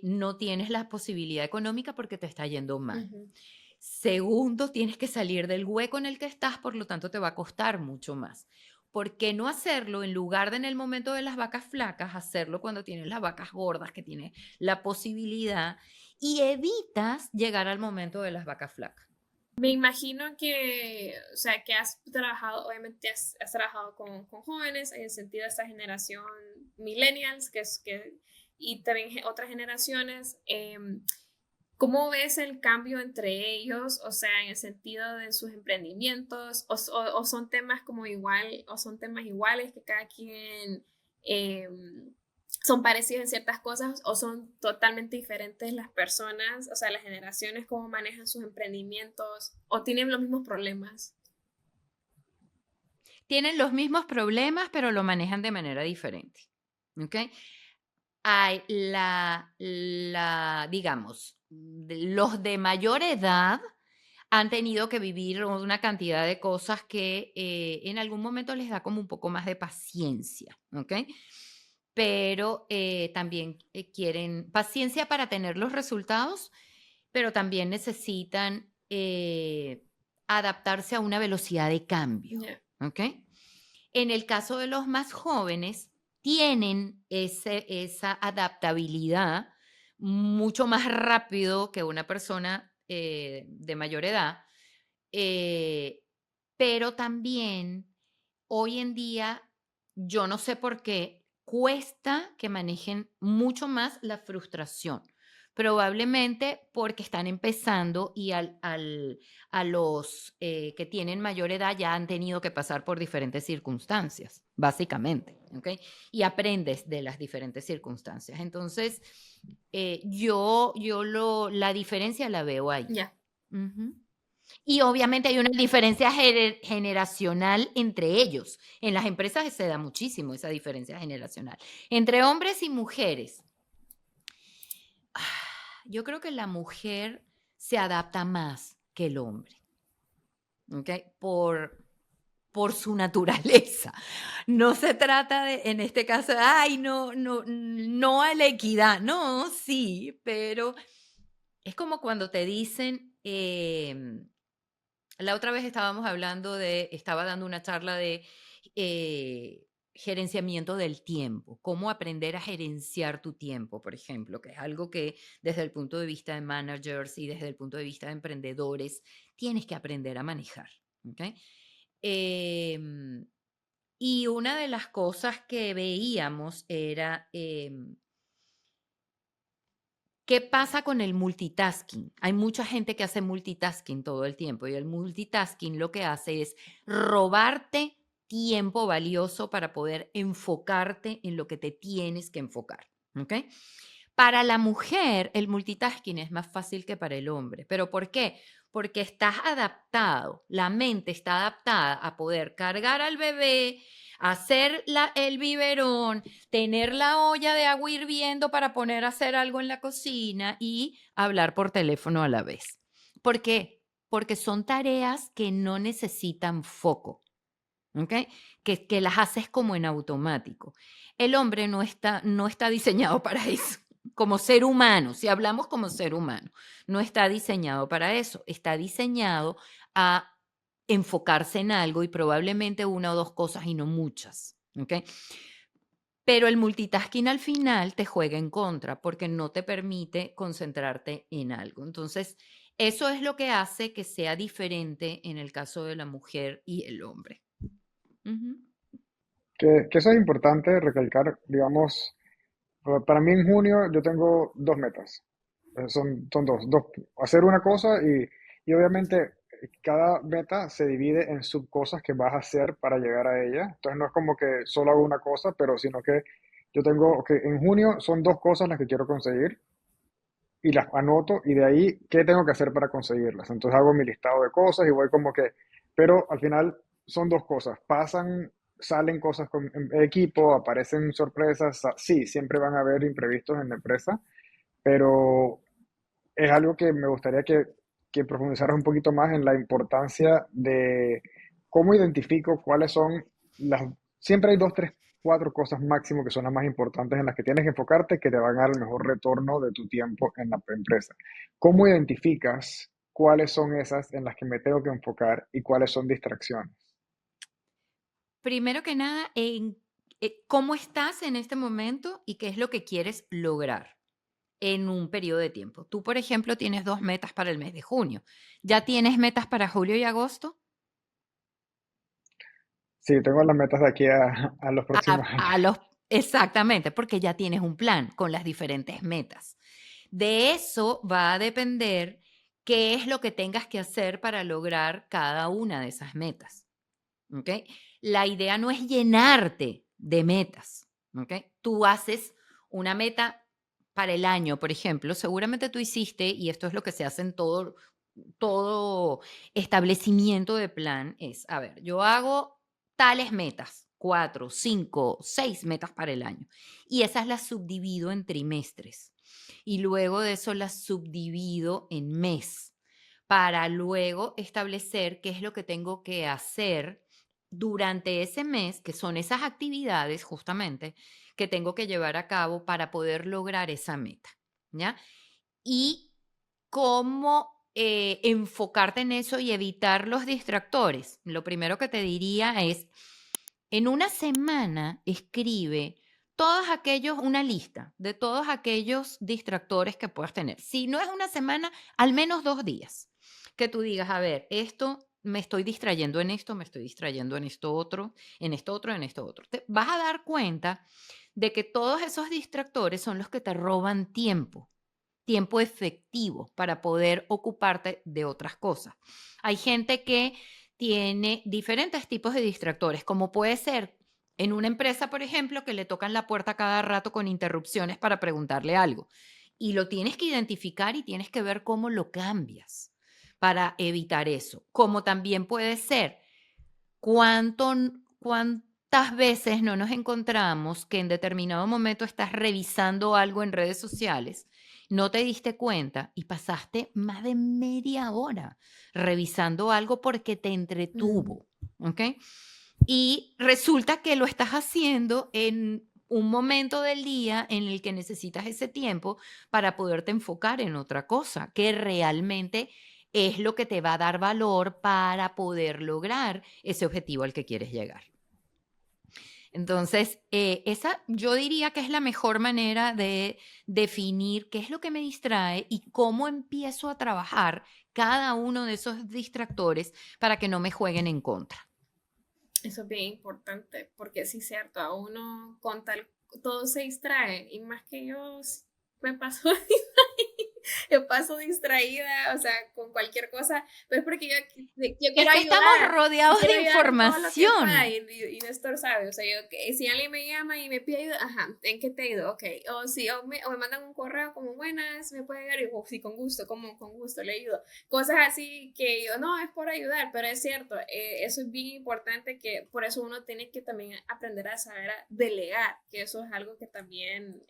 no tienes la posibilidad económica porque te está yendo mal. Ujú. Segundo, tienes que salir del hueco en el que estás, por lo tanto te va a costar mucho más. ¿Por qué no hacerlo en lugar de en el momento de las vacas flacas, hacerlo cuando tienes las vacas gordas, que tienes la posibilidad y evitas llegar al momento de las vacas flacas? Me imagino que, o sea, que has trabajado, obviamente has trabajado con jóvenes, en el sentido de esta generación millennials, y también otras generaciones. ¿Cómo ves el cambio entre ellos? O sea, en el sentido de sus emprendimientos, o son temas como igual, o son temas iguales que cada quien son parecidos en ciertas cosas, o son totalmente diferentes las personas, o sea, las generaciones, cómo manejan sus emprendimientos, o tienen los mismos problemas. Tienen los mismos problemas, pero lo manejan de manera diferente. ¿Ok? Hay digamos, los de mayor edad han tenido que vivir una cantidad de cosas que en algún momento les da como un poco más de paciencia, ¿ok? Pero también quieren paciencia para tener los resultados, pero también necesitan adaptarse a una velocidad de cambio, Ya. ¿ok? En el caso de los más jóvenes, tienen esa adaptabilidad mucho más rápido que una persona de mayor edad, eh, pero también hoy en día, yo no sé por qué, cuesta que manejen mucho más la frustración. Probablemente porque están empezando y a los que tienen mayor edad ya han tenido que pasar por diferentes circunstancias, básicamente, ¿ok? Y aprendes de las diferentes circunstancias. Entonces, la diferencia la veo ahí. Ya. Ujú. Y obviamente hay una diferencia generacional entre ellos. En las empresas se da muchísimo esa diferencia generacional. Entre hombres y mujeres, yo creo que la mujer se adapta más que el hombre, ¿ok? Por su naturaleza. No se trata de, en este caso, ay, no a la equidad. No, sí, pero es como cuando te dicen, la otra vez estaba dando una charla de gerenciamiento del tiempo, cómo aprender a gerenciar tu tiempo, por ejemplo, que es algo que desde el punto de vista de managers y desde el punto de vista de emprendedores tienes que aprender a manejar. ¿Ok? Em, y una de las cosas que veíamos era ¿qué pasa con el multitasking? Hay mucha gente que hace multitasking todo el tiempo y el multitasking lo que hace es robarte tiempo valioso para poder enfocarte en lo que te tienes que enfocar. ¿Ok? Para la mujer, el multitasking es más fácil que para el hombre. ¿Pero por qué? Porque estás adaptado, la mente está adaptada a poder cargar al bebé, hacer el biberón, tener la olla de agua hirviendo para poner a hacer algo en la cocina y hablar por teléfono a la vez. ¿Por qué? Porque son tareas que no necesitan foco, ¿ok? Que las haces como en automático. El hombre no está diseñado para eso. Como ser humano, si hablamos como ser humano, no está diseñado para eso. Está diseñado a enfocarse en algo y probablemente una o dos cosas y no muchas, ¿ok? Pero el multitasking al final te juega en contra porque no te permite concentrarte en algo. Entonces, eso es lo que hace que sea diferente en el caso de la mujer y el hombre. Ujú. Que eso es importante recalcar, digamos, para mí en junio yo tengo dos metas. Son dos. Hacer una cosa y obviamente cada meta se divide en subcosas que vas a hacer para llegar a ella. Entonces no es como que solo hago una cosa, pero sino que yo tengo, que en junio son dos cosas las que quiero conseguir y las anoto y de ahí, ¿qué tengo que hacer para conseguirlas? Entonces hago mi listado de cosas y voy como que, pero al final son dos cosas, salen cosas con en equipo, aparecen sorpresas, sí, siempre van a haber imprevistos en la empresa, pero es algo que me gustaría que profundizaras un poquito más en la importancia de cómo identifico cuáles son las... Siempre hay dos, tres, cuatro cosas máximo que son las más importantes en las que tienes que enfocarte que te van a dar el mejor retorno de tu tiempo en la empresa. ¿Cómo identificas cuáles son esas en las que me tengo que enfocar y cuáles son distracciones? Primero que nada, ¿cómo estás en este momento y qué es lo que quieres lograr en un periodo de tiempo? Tú, por ejemplo, tienes 2 metas para el mes de junio. ¿Ya tienes metas para julio y agosto? Sí, tengo las metas de aquí a los próximos años. Exactamente, porque ya tienes un plan con las diferentes metas. De eso va a depender qué es lo que tengas que hacer para lograr cada una de esas metas. ¿Ok? La idea no es llenarte de metas. ¿Ok? Tú haces una meta para el año, por ejemplo, seguramente tú hiciste, y esto es lo que se hace en todo establecimiento de plan, es, a ver, yo hago tales metas, 4, 5, 6 metas para el año, y esas las subdivido en trimestres, y luego de eso las subdivido en mes. para luego establecer qué es lo que tengo que hacer durante ese mes, que son esas actividades justamente que tengo que llevar a cabo para poder lograr esa meta, ¿ya? Y cómo enfocarte en eso y evitar los distractores. Lo primero que te diría es, en una semana escribe una lista de todos aquellos distractores que puedas tener. Si no es una semana, al menos 2 días. Que tú digas, a ver, esto me estoy distrayendo en esto, me estoy distrayendo en esto otro, en esto otro, en esto otro. Te vas a dar cuenta de que todos esos distractores son los que te roban tiempo efectivo para poder ocuparte de otras cosas. Hay gente que tiene diferentes tipos de distractores, como puede ser en una empresa, por ejemplo, que le tocan la puerta cada rato con interrupciones para preguntarle algo. Y lo tienes que identificar y tienes que ver cómo lo cambias para evitar eso. Como también puede ser cuánto, cuántas veces no nos encontramos que en determinado momento estás revisando algo en redes sociales, no te diste cuenta y pasaste más de media hora revisando algo porque te Ujú. entretuvo, ¿ok? Y resulta que lo estás haciendo en un momento del día en el que necesitas ese tiempo para poderte enfocar en otra cosa, que realmente es lo que te va a dar valor para poder lograr ese objetivo al que quieres llegar. Entonces, esa yo diría que es la mejor manera de definir qué es lo que me distrae y cómo empiezo a trabajar cada uno de esos distractores para que no me jueguen en contra. Eso es bien importante, porque sí es cierto, a uno con tal, todo se distrae, y más que yo me paso, me paso distraída, o sea, con cualquier cosa, pero es porque yo Es quiero que estamos ayudar, y rodeados quiero de ayudar en todo lo que pueda, información. y Néstor sabe, o sea, yo, si alguien me llama y me pide ayuda, ajá, ¿en qué te ayudo? Ok, o si o me mandan un correo como buenas, me puede ayudar, y yo, sí, con gusto, como con gusto le ayudo. Cosas así que yo, no, es por ayudar, pero es cierto, eso es bien importante, que por eso uno tiene que también aprender a saber a delegar, que eso es algo que también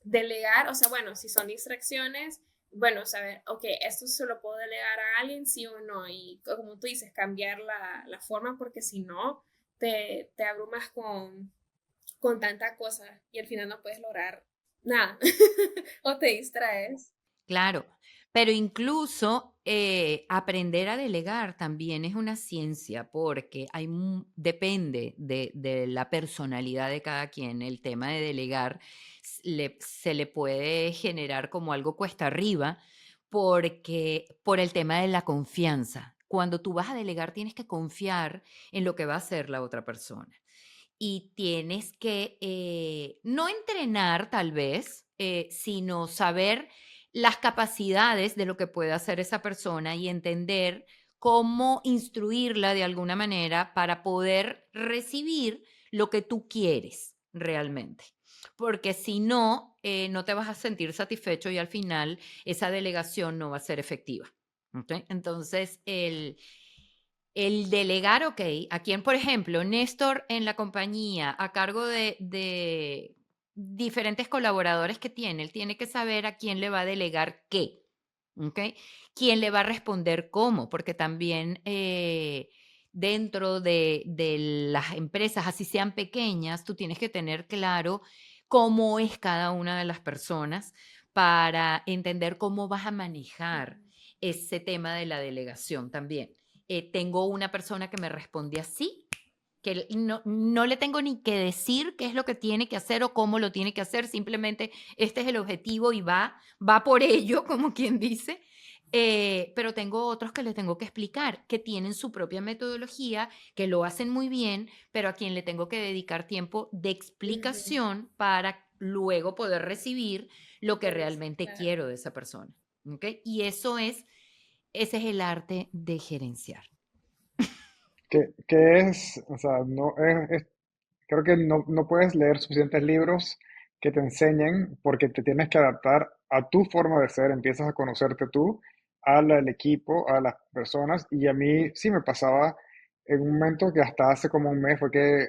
delegar, o sea, bueno, si son distracciones, bueno, saber, ok, esto se lo puedo delegar a alguien, sí o no, y como tú dices, cambiar la forma, porque si no, te abrumas con tanta cosa y al final no puedes lograr nada o te distraes. Claro, pero incluso aprender a delegar también es una ciencia porque depende de la personalidad de cada quien. El tema de delegar se le puede generar como algo cuesta arriba porque por el tema de la confianza. Cuando tú vas a delegar tienes que confiar en lo que va a hacer la otra persona y tienes que no entrenar tal vez, sino saber las capacidades de lo que puede hacer esa persona y entender cómo instruirla de alguna manera para poder recibir lo que tú quieres realmente. Porque si no, no te vas a sentir satisfecho y al final esa delegación no va a ser efectiva. ¿Ok? Entonces, el delegar, ok, a quien, por ejemplo, Néstor en la compañía, a cargo de diferentes colaboradores que tiene, él tiene que saber a quién le va a delegar qué, ¿ok? Quién le va a responder cómo, porque también dentro de las empresas, así sean pequeñas, tú tienes que tener claro cómo es cada una de las personas para entender cómo vas a manejar ese tema de la delegación también. Tengo una persona que me responde así, que no le tengo ni que decir qué es lo que tiene que hacer o cómo lo tiene que hacer, simplemente este es el objetivo y va por ello, como quien dice. Pero tengo otros que les tengo que explicar, que tienen su propia metodología, que lo hacen muy bien, pero a quien le tengo que dedicar tiempo de Ujú. explicación para luego poder recibir lo que realmente Claro. quiero de esa persona. ¿Ok? Y ese es el arte de gerenciar. Que es, o sea, no creo que no puedes leer suficientes libros que te enseñen porque te tienes que adaptar a tu forma de ser, empiezas a conocerte tú, al equipo, a las personas y a mí sí me pasaba en un momento que hasta hace como un mes fue que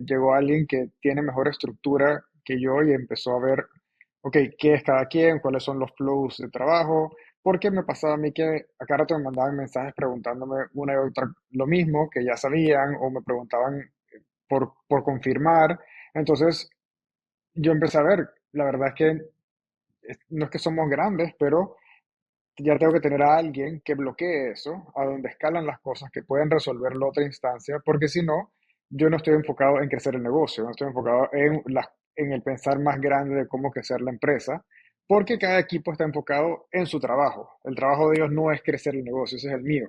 llegó alguien que tiene mejor estructura que yo y empezó a ver, ok, qué es cada quien, cuáles son los flows de trabajo, porque me pasaba a mí que a cada rato me mandaban mensajes preguntándome una y otra lo mismo, que ya sabían, o me preguntaban por confirmar. Entonces yo empecé a ver, la verdad es que no es que somos grandes, pero ya tengo que tener a alguien que bloquee eso, a donde escalan las cosas, que pueden resolverlo otra instancia, porque si no, yo no estoy enfocado en crecer el negocio, no estoy enfocado en el pensar más grande de cómo crecer la empresa, porque cada equipo está enfocado en su trabajo. El trabajo de ellos no es crecer el negocio, ese es el mío.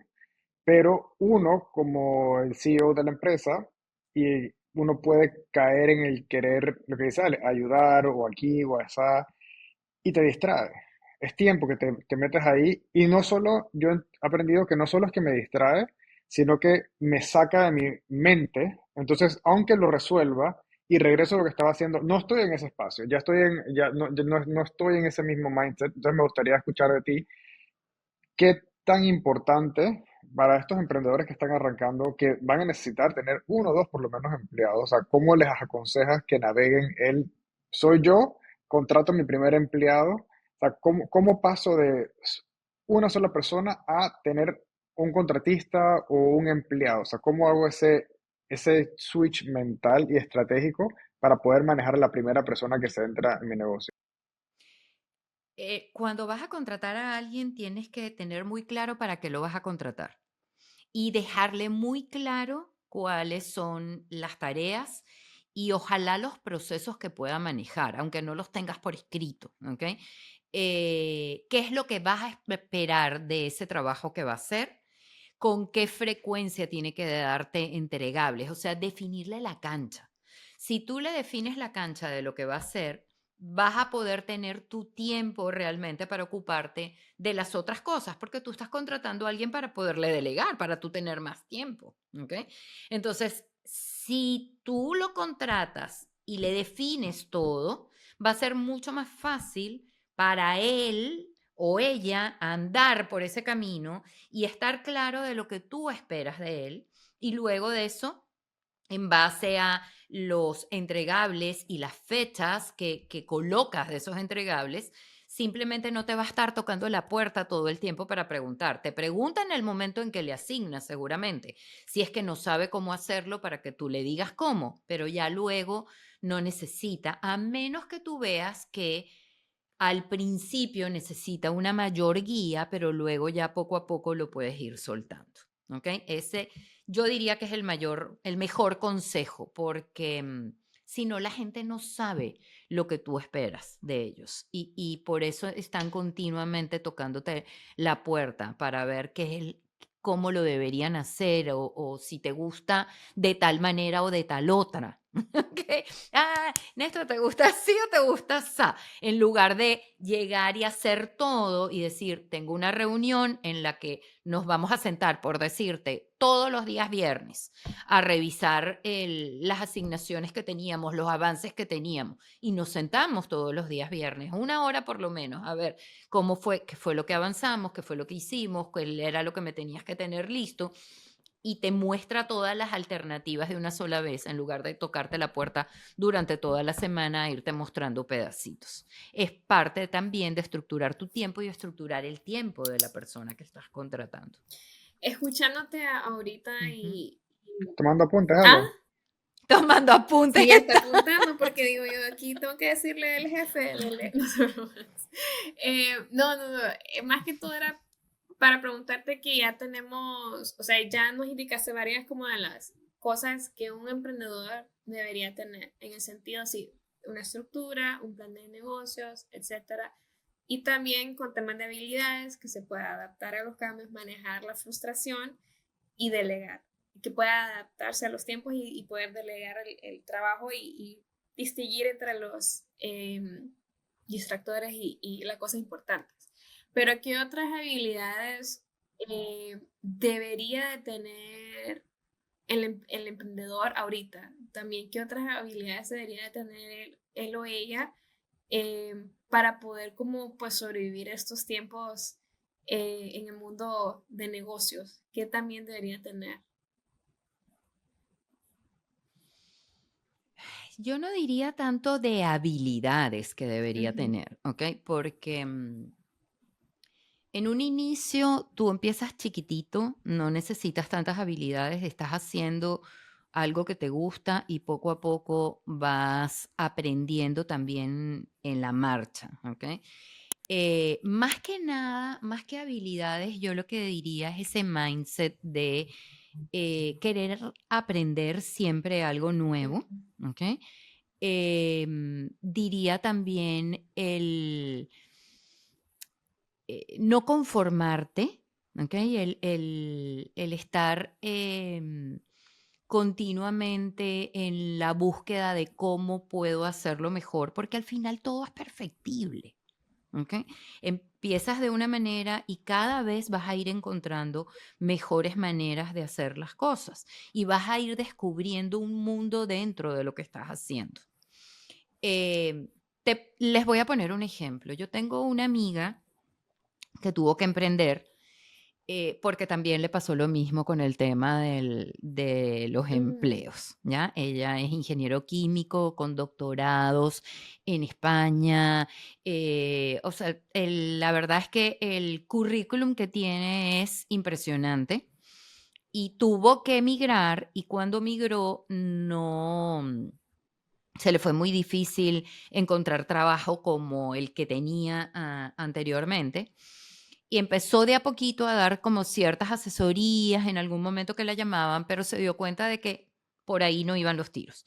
Pero uno, como el CEO de la empresa, y uno puede caer en el querer, lo que dice Ale, ayudar o aquí o allá, y te distrae. Es tiempo que te metes ahí y no solo, yo he aprendido que no solo es que me distrae, sino que me saca de mi mente. Entonces, aunque lo resuelva y regreso a lo que estaba haciendo, no estoy en ese espacio, ya no estoy en ese mismo mindset. Entonces, me gustaría escuchar de ti qué tan importante para estos emprendedores que están arrancando, que van a necesitar tener uno o dos por lo menos empleados, o sea, ¿cómo les aconsejas que naveguen soy yo, contrato a mi primer empleado? O sea, ¿cómo paso de una sola persona a tener un contratista o un empleado? O sea, ¿cómo hago ese switch mental y estratégico para poder manejar a la primera persona que se entra en mi negocio? Cuando vas a contratar a alguien, tienes que tener muy claro para qué lo vas a contratar y dejarle muy claro cuáles son las tareas y ojalá los procesos que pueda manejar, aunque no los tengas por escrito, ¿ok? ¿Qué es lo que vas a esperar de ese trabajo que va a hacer? ¿Con qué frecuencia tiene que darte entregables? O sea, definirle la cancha. Si tú le defines la cancha de lo que va a hacer, vas a poder tener tu tiempo realmente para ocuparte de las otras cosas, porque tú estás contratando a alguien para poderle delegar, para tú tener más tiempo, ¿ok? Entonces, si tú lo contratas y le defines todo, va a ser mucho más fácil para él o ella andar por ese camino y estar claro de lo que tú esperas de él. Y luego de eso, en base a los entregables y las fechas que colocas de esos entregables, simplemente no te va a estar tocando la puerta todo el tiempo para preguntar. Te pregunta en el momento en que le asignas, seguramente, si es que no sabe cómo hacerlo para que tú le digas cómo, pero ya luego no necesita, a menos que tú veas que al principio necesita una mayor guía, pero luego ya poco a poco lo puedes ir soltando, ¿ok? Ese yo diría que es el mejor consejo, porque si no la gente no sabe lo que tú esperas de ellos y por eso están continuamente tocándote la puerta para ver cómo lo deberían hacer o si te gusta de tal manera o de tal otra. ¿Ok? Néstor, ¿te gusta así o te gusta así? En lugar de llegar y hacer todo y decir, tengo una reunión en la que nos vamos a sentar, por decirte, todos los días viernes a revisar las asignaciones que teníamos, los avances que teníamos, y nos sentamos todos los días viernes, una hora por lo menos, a ver cómo fue, qué fue lo que avanzamos, qué fue lo que hicimos, cuál era lo que me tenías que tener listo y te muestra todas las alternativas de una sola vez, en lugar de tocarte la puerta durante toda la semana e irte mostrando pedacitos. Es parte también de estructurar tu tiempo y estructurar el tiempo de la persona que estás contratando. Escuchándote ahorita Ujú. y... Tomando apuntes, Ah, Ale. Tomando apuntes. sí, está apuntando porque digo yo aquí tengo que decirle al jefe, no, no, más que todo era para preguntarte que ya tenemos, o sea, ya nos indicaste varias como de las cosas que un emprendedor debería tener, en el sentido así, una estructura, un plan de negocios, etcétera, y también con temas de habilidades que se pueda adaptar a los cambios, manejar la frustración y delegar, que pueda adaptarse a los tiempos y poder delegar el trabajo y distinguir entre los distractores y las cosas importantes. Pero ¿qué otras habilidades debería de tener el emprendedor ahorita? También, ¿qué otras habilidades debería de tener él o ella para poder como pues sobrevivir estos tiempos en el mundo de negocios? ¿Qué también debería tener? Yo no diría tanto de habilidades que debería Ujú. tener, ¿ok? Porque En un inicio, tú empiezas chiquitito, no necesitas tantas habilidades, estás haciendo algo que te gusta y poco a poco vas aprendiendo también en la marcha, ¿ok? Más que nada, más que habilidades, yo lo que diría es ese mindset de querer aprender siempre algo nuevo, Ujú. ¿ok? Diría también no conformarte, ¿ok? El estar continuamente en la búsqueda de cómo puedo hacerlo mejor, porque al final todo es perfectible. ¿Ok? Empiezas de una manera y cada vez vas a ir encontrando mejores maneras de hacer las cosas y vas a ir descubriendo un mundo dentro de lo que estás haciendo. Eh, les voy a poner un ejemplo. Yo tengo una amiga que tuvo que emprender porque también le pasó lo mismo con el tema de los Mm, empleos, ¿ya? Ella es ingeniero químico con doctorados en España. O sea, la verdad es que el currículum que tiene es impresionante y tuvo que emigrar y cuando migró no, se le fue muy difícil encontrar trabajo como el que tenía anteriormente. Y empezó de a poquito a dar como ciertas asesorías en algún momento que la llamaban, pero se dio cuenta de que por ahí no iban los tiros.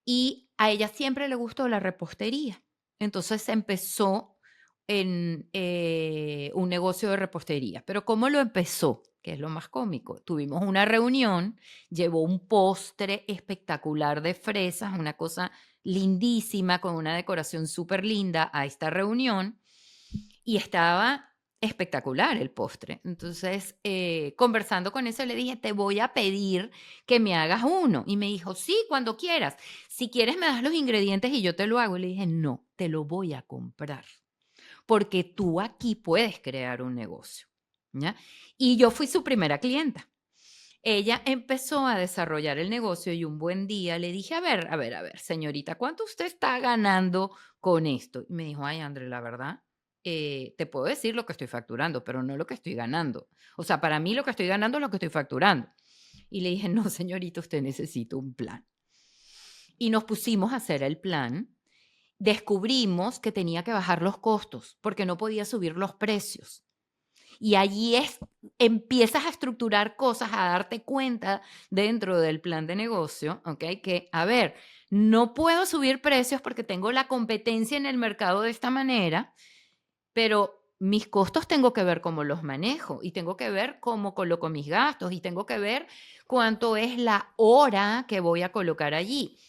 Y a ella siempre le gustó la repostería. Entonces empezó en un negocio de repostería. Pero ¿cómo lo empezó? Que es lo más cómico. Tuvimos una reunión, llevó un postre espectacular de fresas, una cosa lindísima, con una decoración súper linda a esta reunión y estaba espectacular el postre. Entonces, conversando con eso, le dije, te voy a pedir que me hagas uno. Y me dijo, sí, cuando quieras. Si quieres, me das los ingredientes y yo te lo hago. Y le dije, no, te lo voy a comprar, porque tú aquí puedes crear un negocio. ¿Ya? Y yo fui su primera clienta. Ella empezó a desarrollar el negocio y un buen día le dije, a ver, señorita, ¿cuánto usted está ganando con esto? Y me dijo, ay, André, la verdad, te puedo decir lo que estoy facturando, pero no lo que estoy ganando. O sea, para mí lo que estoy ganando es lo que estoy facturando. Y le dije, no, señorita, usted necesita un plan. Y nos pusimos a hacer el plan. Descubrimos que tenía que bajar los costos porque no podía subir los precios. Y allí empiezas a estructurar cosas, a darte cuenta dentro del plan de negocio, ¿ok? Que, a ver, no puedo subir precios porque tengo la competencia en el mercado de esta manera, pero mis costos tengo que ver cómo los manejo y tengo que ver cómo coloco mis gastos y tengo que ver cuánto es la hora que voy a colocar allí.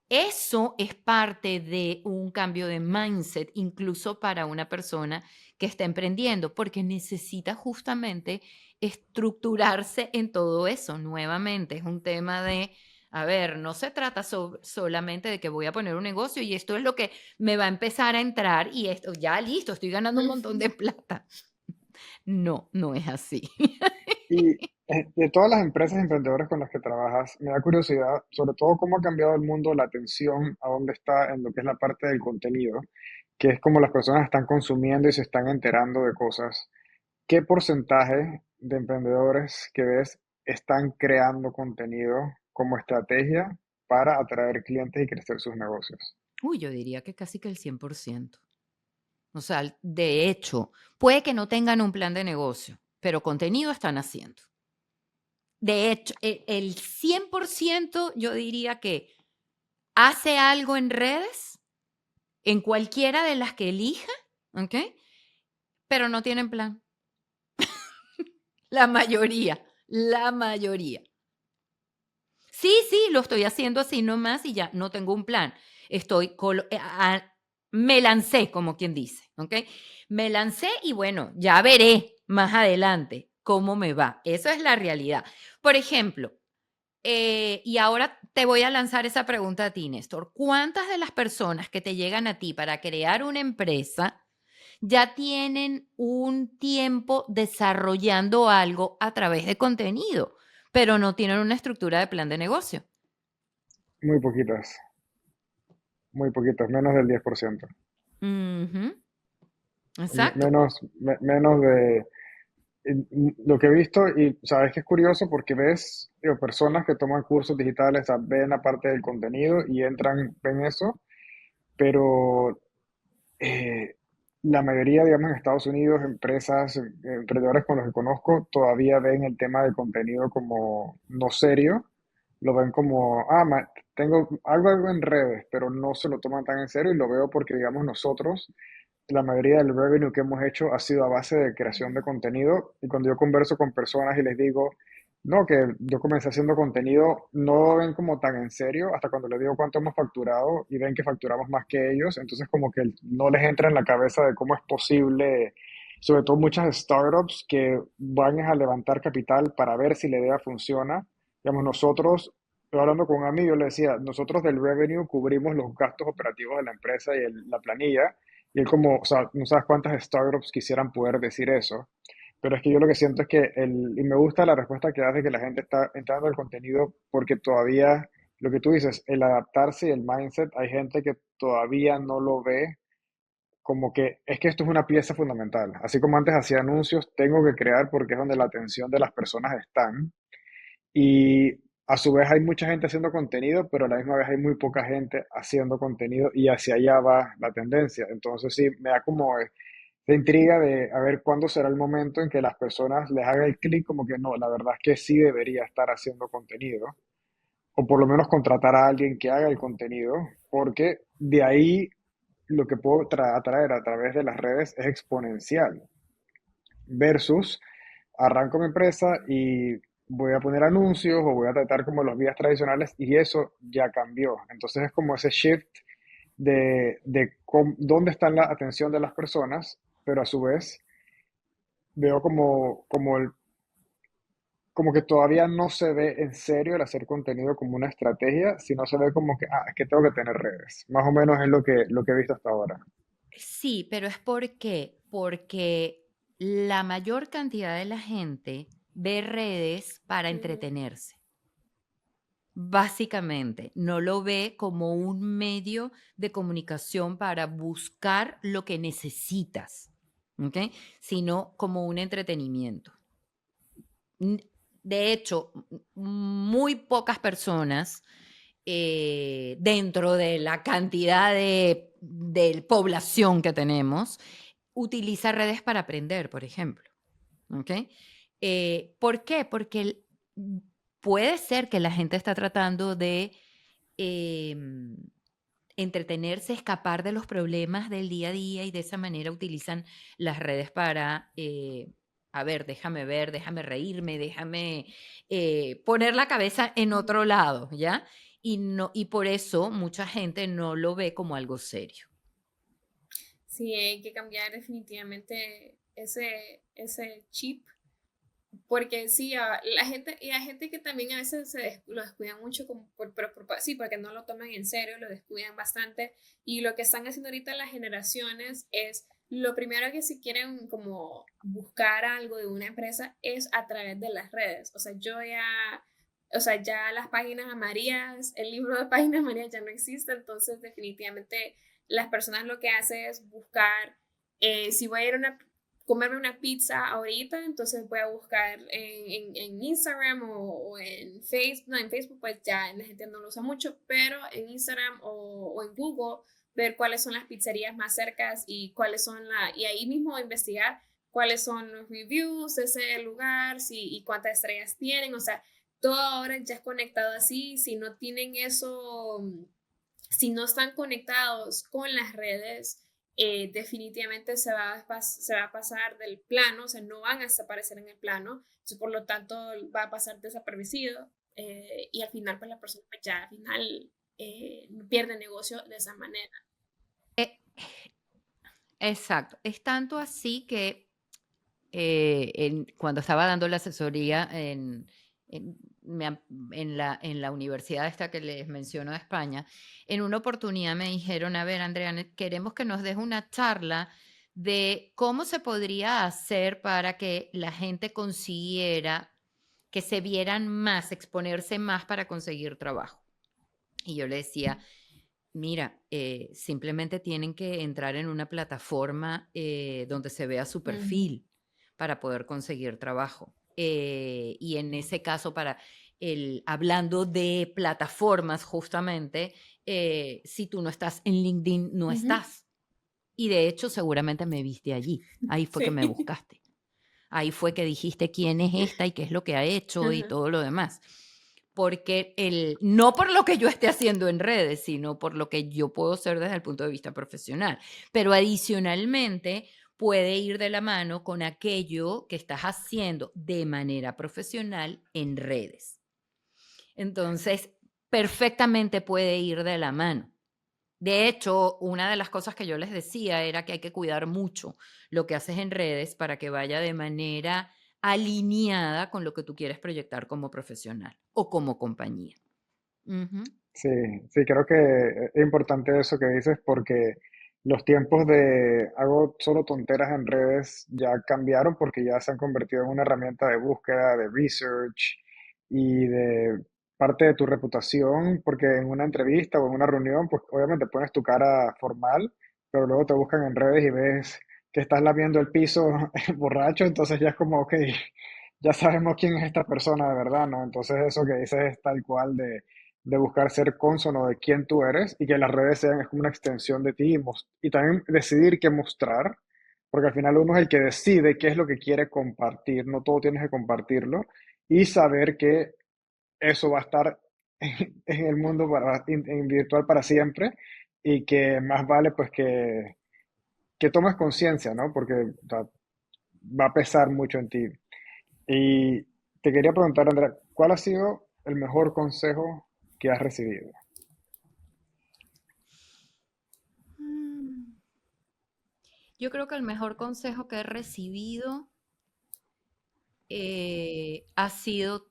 Eso es parte de un cambio de mindset, incluso para una persona que está emprendiendo, porque necesita justamente estructurarse en todo eso. Nuevamente, es un tema de, a ver, no se trata solamente de que voy a poner un negocio y esto es lo que me va a empezar a entrar y esto, ya listo, estoy ganando un montón de ujú. plata. No, no es así. Y de todas las empresas y emprendedores con las que trabajas, me da curiosidad, sobre todo cómo ha cambiado el mundo, la atención a dónde está en lo que es la parte del contenido, que es como las personas están consumiendo y se están enterando de cosas. ¿Qué porcentaje de emprendedores que ves están creando contenido como estrategia para atraer clientes y crecer sus negocios? Uy, yo diría que casi que el 100%. O sea, de hecho, puede que no tengan un plan de negocio, pero contenido están haciendo. De hecho, el 100% yo diría que hace algo en redes, en cualquiera de las que elija, ¿ok? Pero no tienen plan. La mayoría, la mayoría. Sí, sí, lo estoy haciendo así nomás y ya, no tengo un plan. Estoy, me lancé, como quien dice, ¿ok? Me lancé y bueno, ya veré más adelante cómo me va. Eso es la realidad. Por ejemplo, y ahora te voy a lanzar esa pregunta a ti, Néstor. ¿Cuántas de las personas que te llegan a ti para crear una empresa ya tienen un tiempo desarrollando algo a través de contenido, pero no tienen una estructura de plan de negocio? Muy poquitas, menos del 10%. Ujú. Exacto. Menos de lo que he visto. Y sabes que es curioso porque ves, digo, personas que toman cursos digitales, o sea, ven la parte del contenido y entran, ven eso, pero eh, la mayoría, digamos, en Estados Unidos, empresas, emprendedores con los que conozco, todavía ven el tema del contenido como no serio. Lo ven como, tengo algo en redes, pero no se lo toman tan en serio, y lo veo porque, digamos, nosotros, la mayoría del revenue que hemos hecho ha sido a base de creación de contenido. Y cuando yo converso con personas y les digo, no, que yo comencé haciendo contenido, no lo ven como tan en serio hasta cuando les digo cuánto hemos facturado y ven que facturamos más que ellos. Entonces como que no les entra en la cabeza de cómo es posible, sobre todo muchas startups que van a levantar capital para ver si la idea funciona. Digamos, nosotros, yo hablando con un amigo, le decía, nosotros del revenue cubrimos los gastos operativos de la empresa y la planilla. Y él como, o sea, no sabes cuántas startups quisieran poder decir eso. Pero es que yo lo que siento es que y me gusta la respuesta que hace, que la gente está entrando al contenido porque todavía, lo que tú dices, el adaptarse y el mindset, hay gente que todavía no lo ve como que es que esto es una pieza fundamental. Así como antes hacía anuncios, tengo que crear porque es donde la atención de las personas están. Y a su vez hay mucha gente haciendo contenido, pero a la misma vez hay muy poca gente haciendo contenido, y hacia allá va la tendencia. Entonces sí, me da como de intriga de a ver cuándo será el momento en que las personas les haga el clic como que no, la verdad es que sí debería estar haciendo contenido, o por lo menos contratar a alguien que haga el contenido, porque de ahí lo que puedo atraer a través de las redes es exponencial, versus arranco mi empresa y voy a poner anuncios o voy a tratar como los vías tradicionales, y eso ya cambió. Entonces es como ese shift de dónde está la atención de las personas, pero a su vez veo como que todavía no se ve en serio el hacer contenido como una estrategia, sino se ve como que, es que tengo que tener redes. Más o menos es lo que he visto hasta ahora. Sí, pero es porque la mayor cantidad de la gente ve redes para Ujú. entretenerse. Básicamente, no lo ve como un medio de comunicación para buscar lo que necesitas, ¿ok? Sino como un entretenimiento. N- De hecho, muy pocas personas dentro de la cantidad de población que tenemos utiliza redes para aprender, por ejemplo. ¿Ok? ¿Por qué? Porque puede ser que la gente está tratando de em, entretenerse, escapar de los problemas del día a día, y de esa manera utilizan las redes para, a ver, déjame reírme, déjame poner la cabeza en otro lado, ¿ya? Y, no, y por eso mucha gente no lo ve como algo serio. Sí, hay que cambiar definitivamente ese chip. Porque sí, la gente, y hay gente que también a veces lo descuidan mucho, como sí, porque no lo toman en serio, lo descuidan bastante. Y lo que están haciendo ahorita las generaciones es, lo primero que si quieren como buscar algo de una empresa es a través de las redes. O sea, ya las páginas amarillas, el libro de páginas amarillas ya no existe, entonces definitivamente las personas lo que hacen es buscar, si voy a ir a comerme una pizza ahorita, entonces voy a buscar en Instagram o en Facebook. No, en Facebook pues ya la gente no lo usa mucho, pero en Instagram o en Google ver cuáles son las pizzerías más cercas y cuáles son y ahí mismo investigar cuáles son los reviews de ese lugar, y cuántas estrellas tienen. O sea, todo ahora ya es conectado así. Si no tienen eso, si no están conectados con las redes, definitivamente se va a pasar del plano, o sea, no van a desaparecer en el plano, entonces, por lo tanto va a pasar desapercibido, y al final pues la persona pues, ya al final pierde negocio de esa manera. Eh, exacto. Es tanto así que cuando estaba dando la asesoría en, en la universidad esta que les menciono de España, en una oportunidad me dijeron, a ver, Andrea, queremos que nos des una charla de cómo se podría hacer para que la gente consiguiera, que se vieran más, exponerse más para conseguir trabajo. Y yo le decía, Mira, simplemente tienen que entrar en una plataforma donde se vea su Ujú, perfil para poder conseguir trabajo. Y en ese caso, hablando de plataformas, justamente, si tú no estás en LinkedIn, no ujú. estás. Y de hecho, seguramente me viste allí. Ahí fue que me Sí. buscaste. Ahí fue que dijiste quién es esta y qué es lo que ha hecho y Ajá. todo lo demás. Porque no por lo que yo esté haciendo en redes, sino por lo que yo puedo ser desde el punto de vista profesional. Pero adicionalmente puede ir de la mano con aquello que estás haciendo de manera profesional en redes. Entonces, perfectamente puede ir de la mano. De hecho, una de las cosas que yo les decía era que hay que cuidar mucho lo que haces en redes para que vaya de manera alineada con lo que tú quieres proyectar como profesional o como compañía. Ujú. Sí, sí, creo que es importante eso que dices porque los tiempos de hago solo tonteras en redes ya cambiaron porque ya se han convertido en una herramienta de búsqueda, de research y de parte de tu reputación, porque en una entrevista o en una reunión, pues obviamente pones tu cara formal, pero luego te buscan en redes y ves que estás lamiendo el piso borracho, entonces ya es como, ok, ya sabemos quién es esta persona de verdad, ¿no? Entonces eso que dices es tal cual de buscar ser cónsono de quién tú eres y que las redes sean es como una extensión de ti y también decidir qué mostrar, porque al final uno es el que decide qué es lo que quiere compartir, no todo tienes que compartirlo y saber que eso va a estar en el mundo en virtual para siempre y que más vale pues que tomes conciencia, ¿no? Porque o sea, va a pesar mucho en ti. Y te quería preguntar, Andrea, ¿cuál ha sido el mejor consejo que has recibido? Mm, Yo creo que el mejor consejo que he recibido ha sido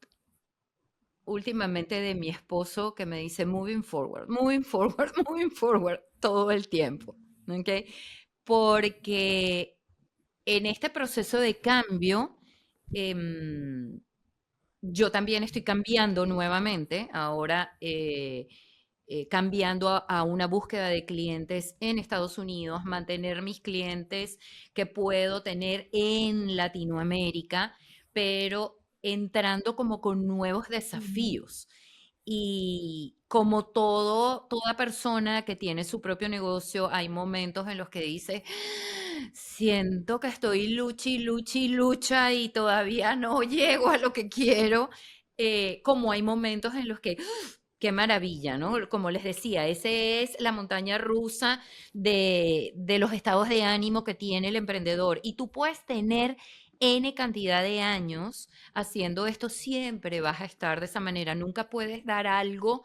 últimamente de mi esposo que me dice moving forward, moving forward todo el tiempo. ¿Ok? Porque en este proceso de cambio, em, yo también estoy cambiando nuevamente, ahora cambiando a una búsqueda de clientes en Estados Unidos, mantener mis clientes que puedo tener en Latinoamérica, pero entrando como con nuevos Ujú. desafíos. Y como toda persona que tiene su propio negocio, hay momentos en los que dice, siento que estoy lucha y todavía no llego a lo que quiero. Como hay momentos en los que, qué maravilla, ¿no? Como les decía, ese es la montaña rusa de los estados de ánimo que tiene el emprendedor. Y tú puedes tener N cantidad de años haciendo esto, siempre vas a estar de esa manera. Nunca puedes dar algo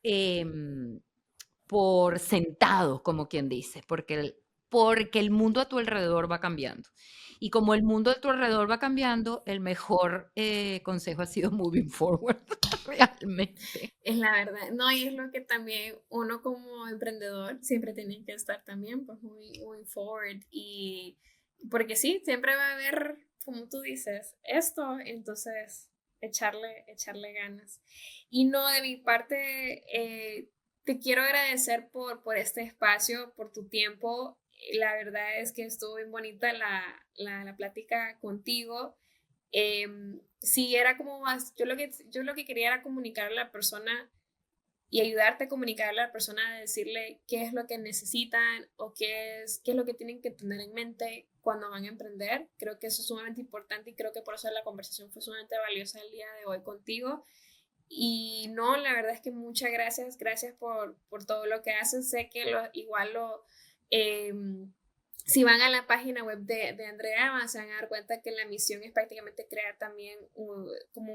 em, por sentado, como quien dice, porque el mundo a tu alrededor va cambiando. Y como el mundo a tu alrededor va cambiando, el mejor consejo ha sido moving forward, realmente. Es la verdad, no, y es lo que también uno como emprendedor siempre tiene que estar también, pues muy forward y porque sí, siempre va a haber, como tú dices, esto, entonces echarle ganas. Y no, de mi parte, te quiero agradecer por este espacio, por tu tiempo. La verdad es que estuvo bien bonita la plática contigo. Sí, era como más, yo lo que quería era comunicarle a la persona y ayudarte a comunicarle a la persona, a decirle qué es lo que necesitan o qué es lo que tienen que tener en mente cuando van a emprender. Creo que eso es sumamente importante y creo que por eso la conversación fue sumamente valiosa el día de hoy contigo. Y no, la verdad es que muchas gracias por todo lo que haces. Sé que igual eh, si van a la página web de Andrea, se van a dar cuenta que la misión es prácticamente crear también como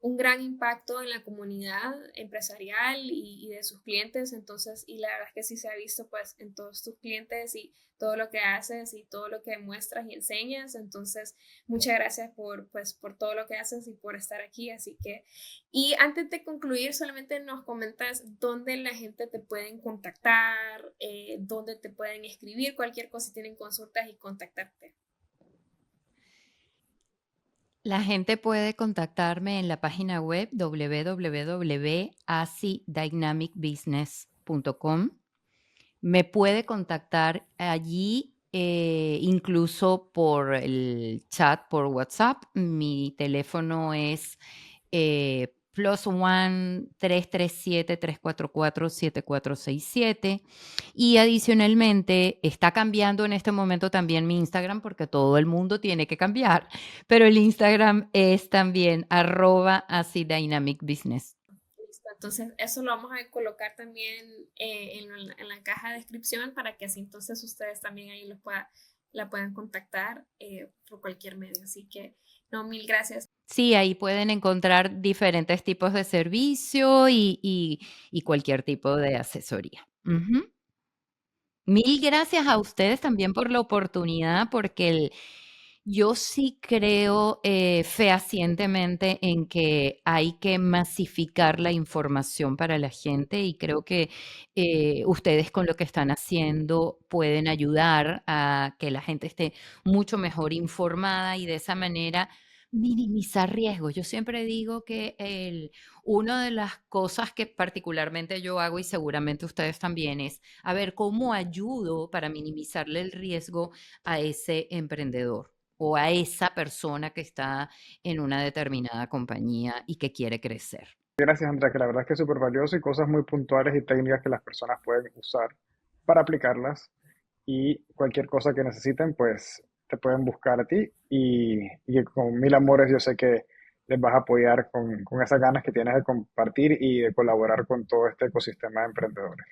un gran impacto en la comunidad empresarial y de sus clientes. Entonces, y la verdad es que sí se ha visto pues en todos tus clientes y todo lo que haces y todo lo que muestras y enseñas. Entonces, muchas gracias por todo lo que haces y por estar aquí. Así que, y antes de concluir, solamente nos comentas dónde la gente te pueden contactar, dónde te pueden escribir, cualquier cosa si tienen consultas y contactarte. La gente puede contactarme en la página web www.acidynamicbusiness.com. Me puede contactar allí, incluso por el chat, por WhatsApp. Mi teléfono es +1 337 344 7467. Y adicionalmente, está cambiando en este momento también mi Instagram porque todo el mundo tiene que cambiar, pero el Instagram es también @acidynamicbusiness. Listo. Entonces, eso lo vamos a colocar también en la caja de descripción para que así entonces ustedes también ahí la puedan contactar por cualquier medio. Así que, no, mil gracias. Sí, ahí pueden encontrar diferentes tipos de servicio y cualquier tipo de asesoría. Ujú. Mil gracias a ustedes también por la oportunidad, porque yo sí creo fehacientemente en que hay que masificar la información para la gente y creo que ustedes con lo que están haciendo pueden ayudar a que la gente esté mucho mejor informada y de esa manera minimizar riesgos. Yo siempre digo que una de las cosas que particularmente yo hago y seguramente ustedes también es a ver cómo ayudo para minimizarle el riesgo a ese emprendedor o a esa persona que está en una determinada compañía y que quiere crecer. Gracias, Andrea, que la verdad es que es súper valioso y cosas muy puntuales y técnicas que las personas pueden usar para aplicarlas y cualquier cosa que necesiten, pues te pueden buscar a ti y con mil amores yo sé que les vas a apoyar con esas ganas que tienes de compartir y de colaborar con todo este ecosistema de emprendedores.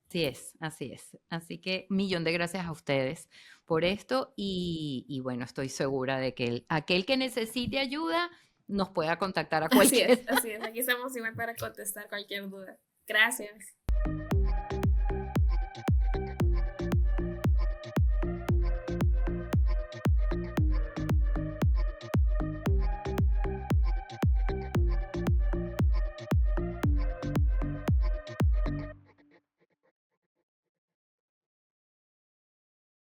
Así es, así es. Así que millón de gracias a ustedes por esto y bueno, estoy segura de que aquel que necesite ayuda nos pueda contactar a Así es, cualquier así es. Aquí estamos igual para contestar cualquier duda. Gracias.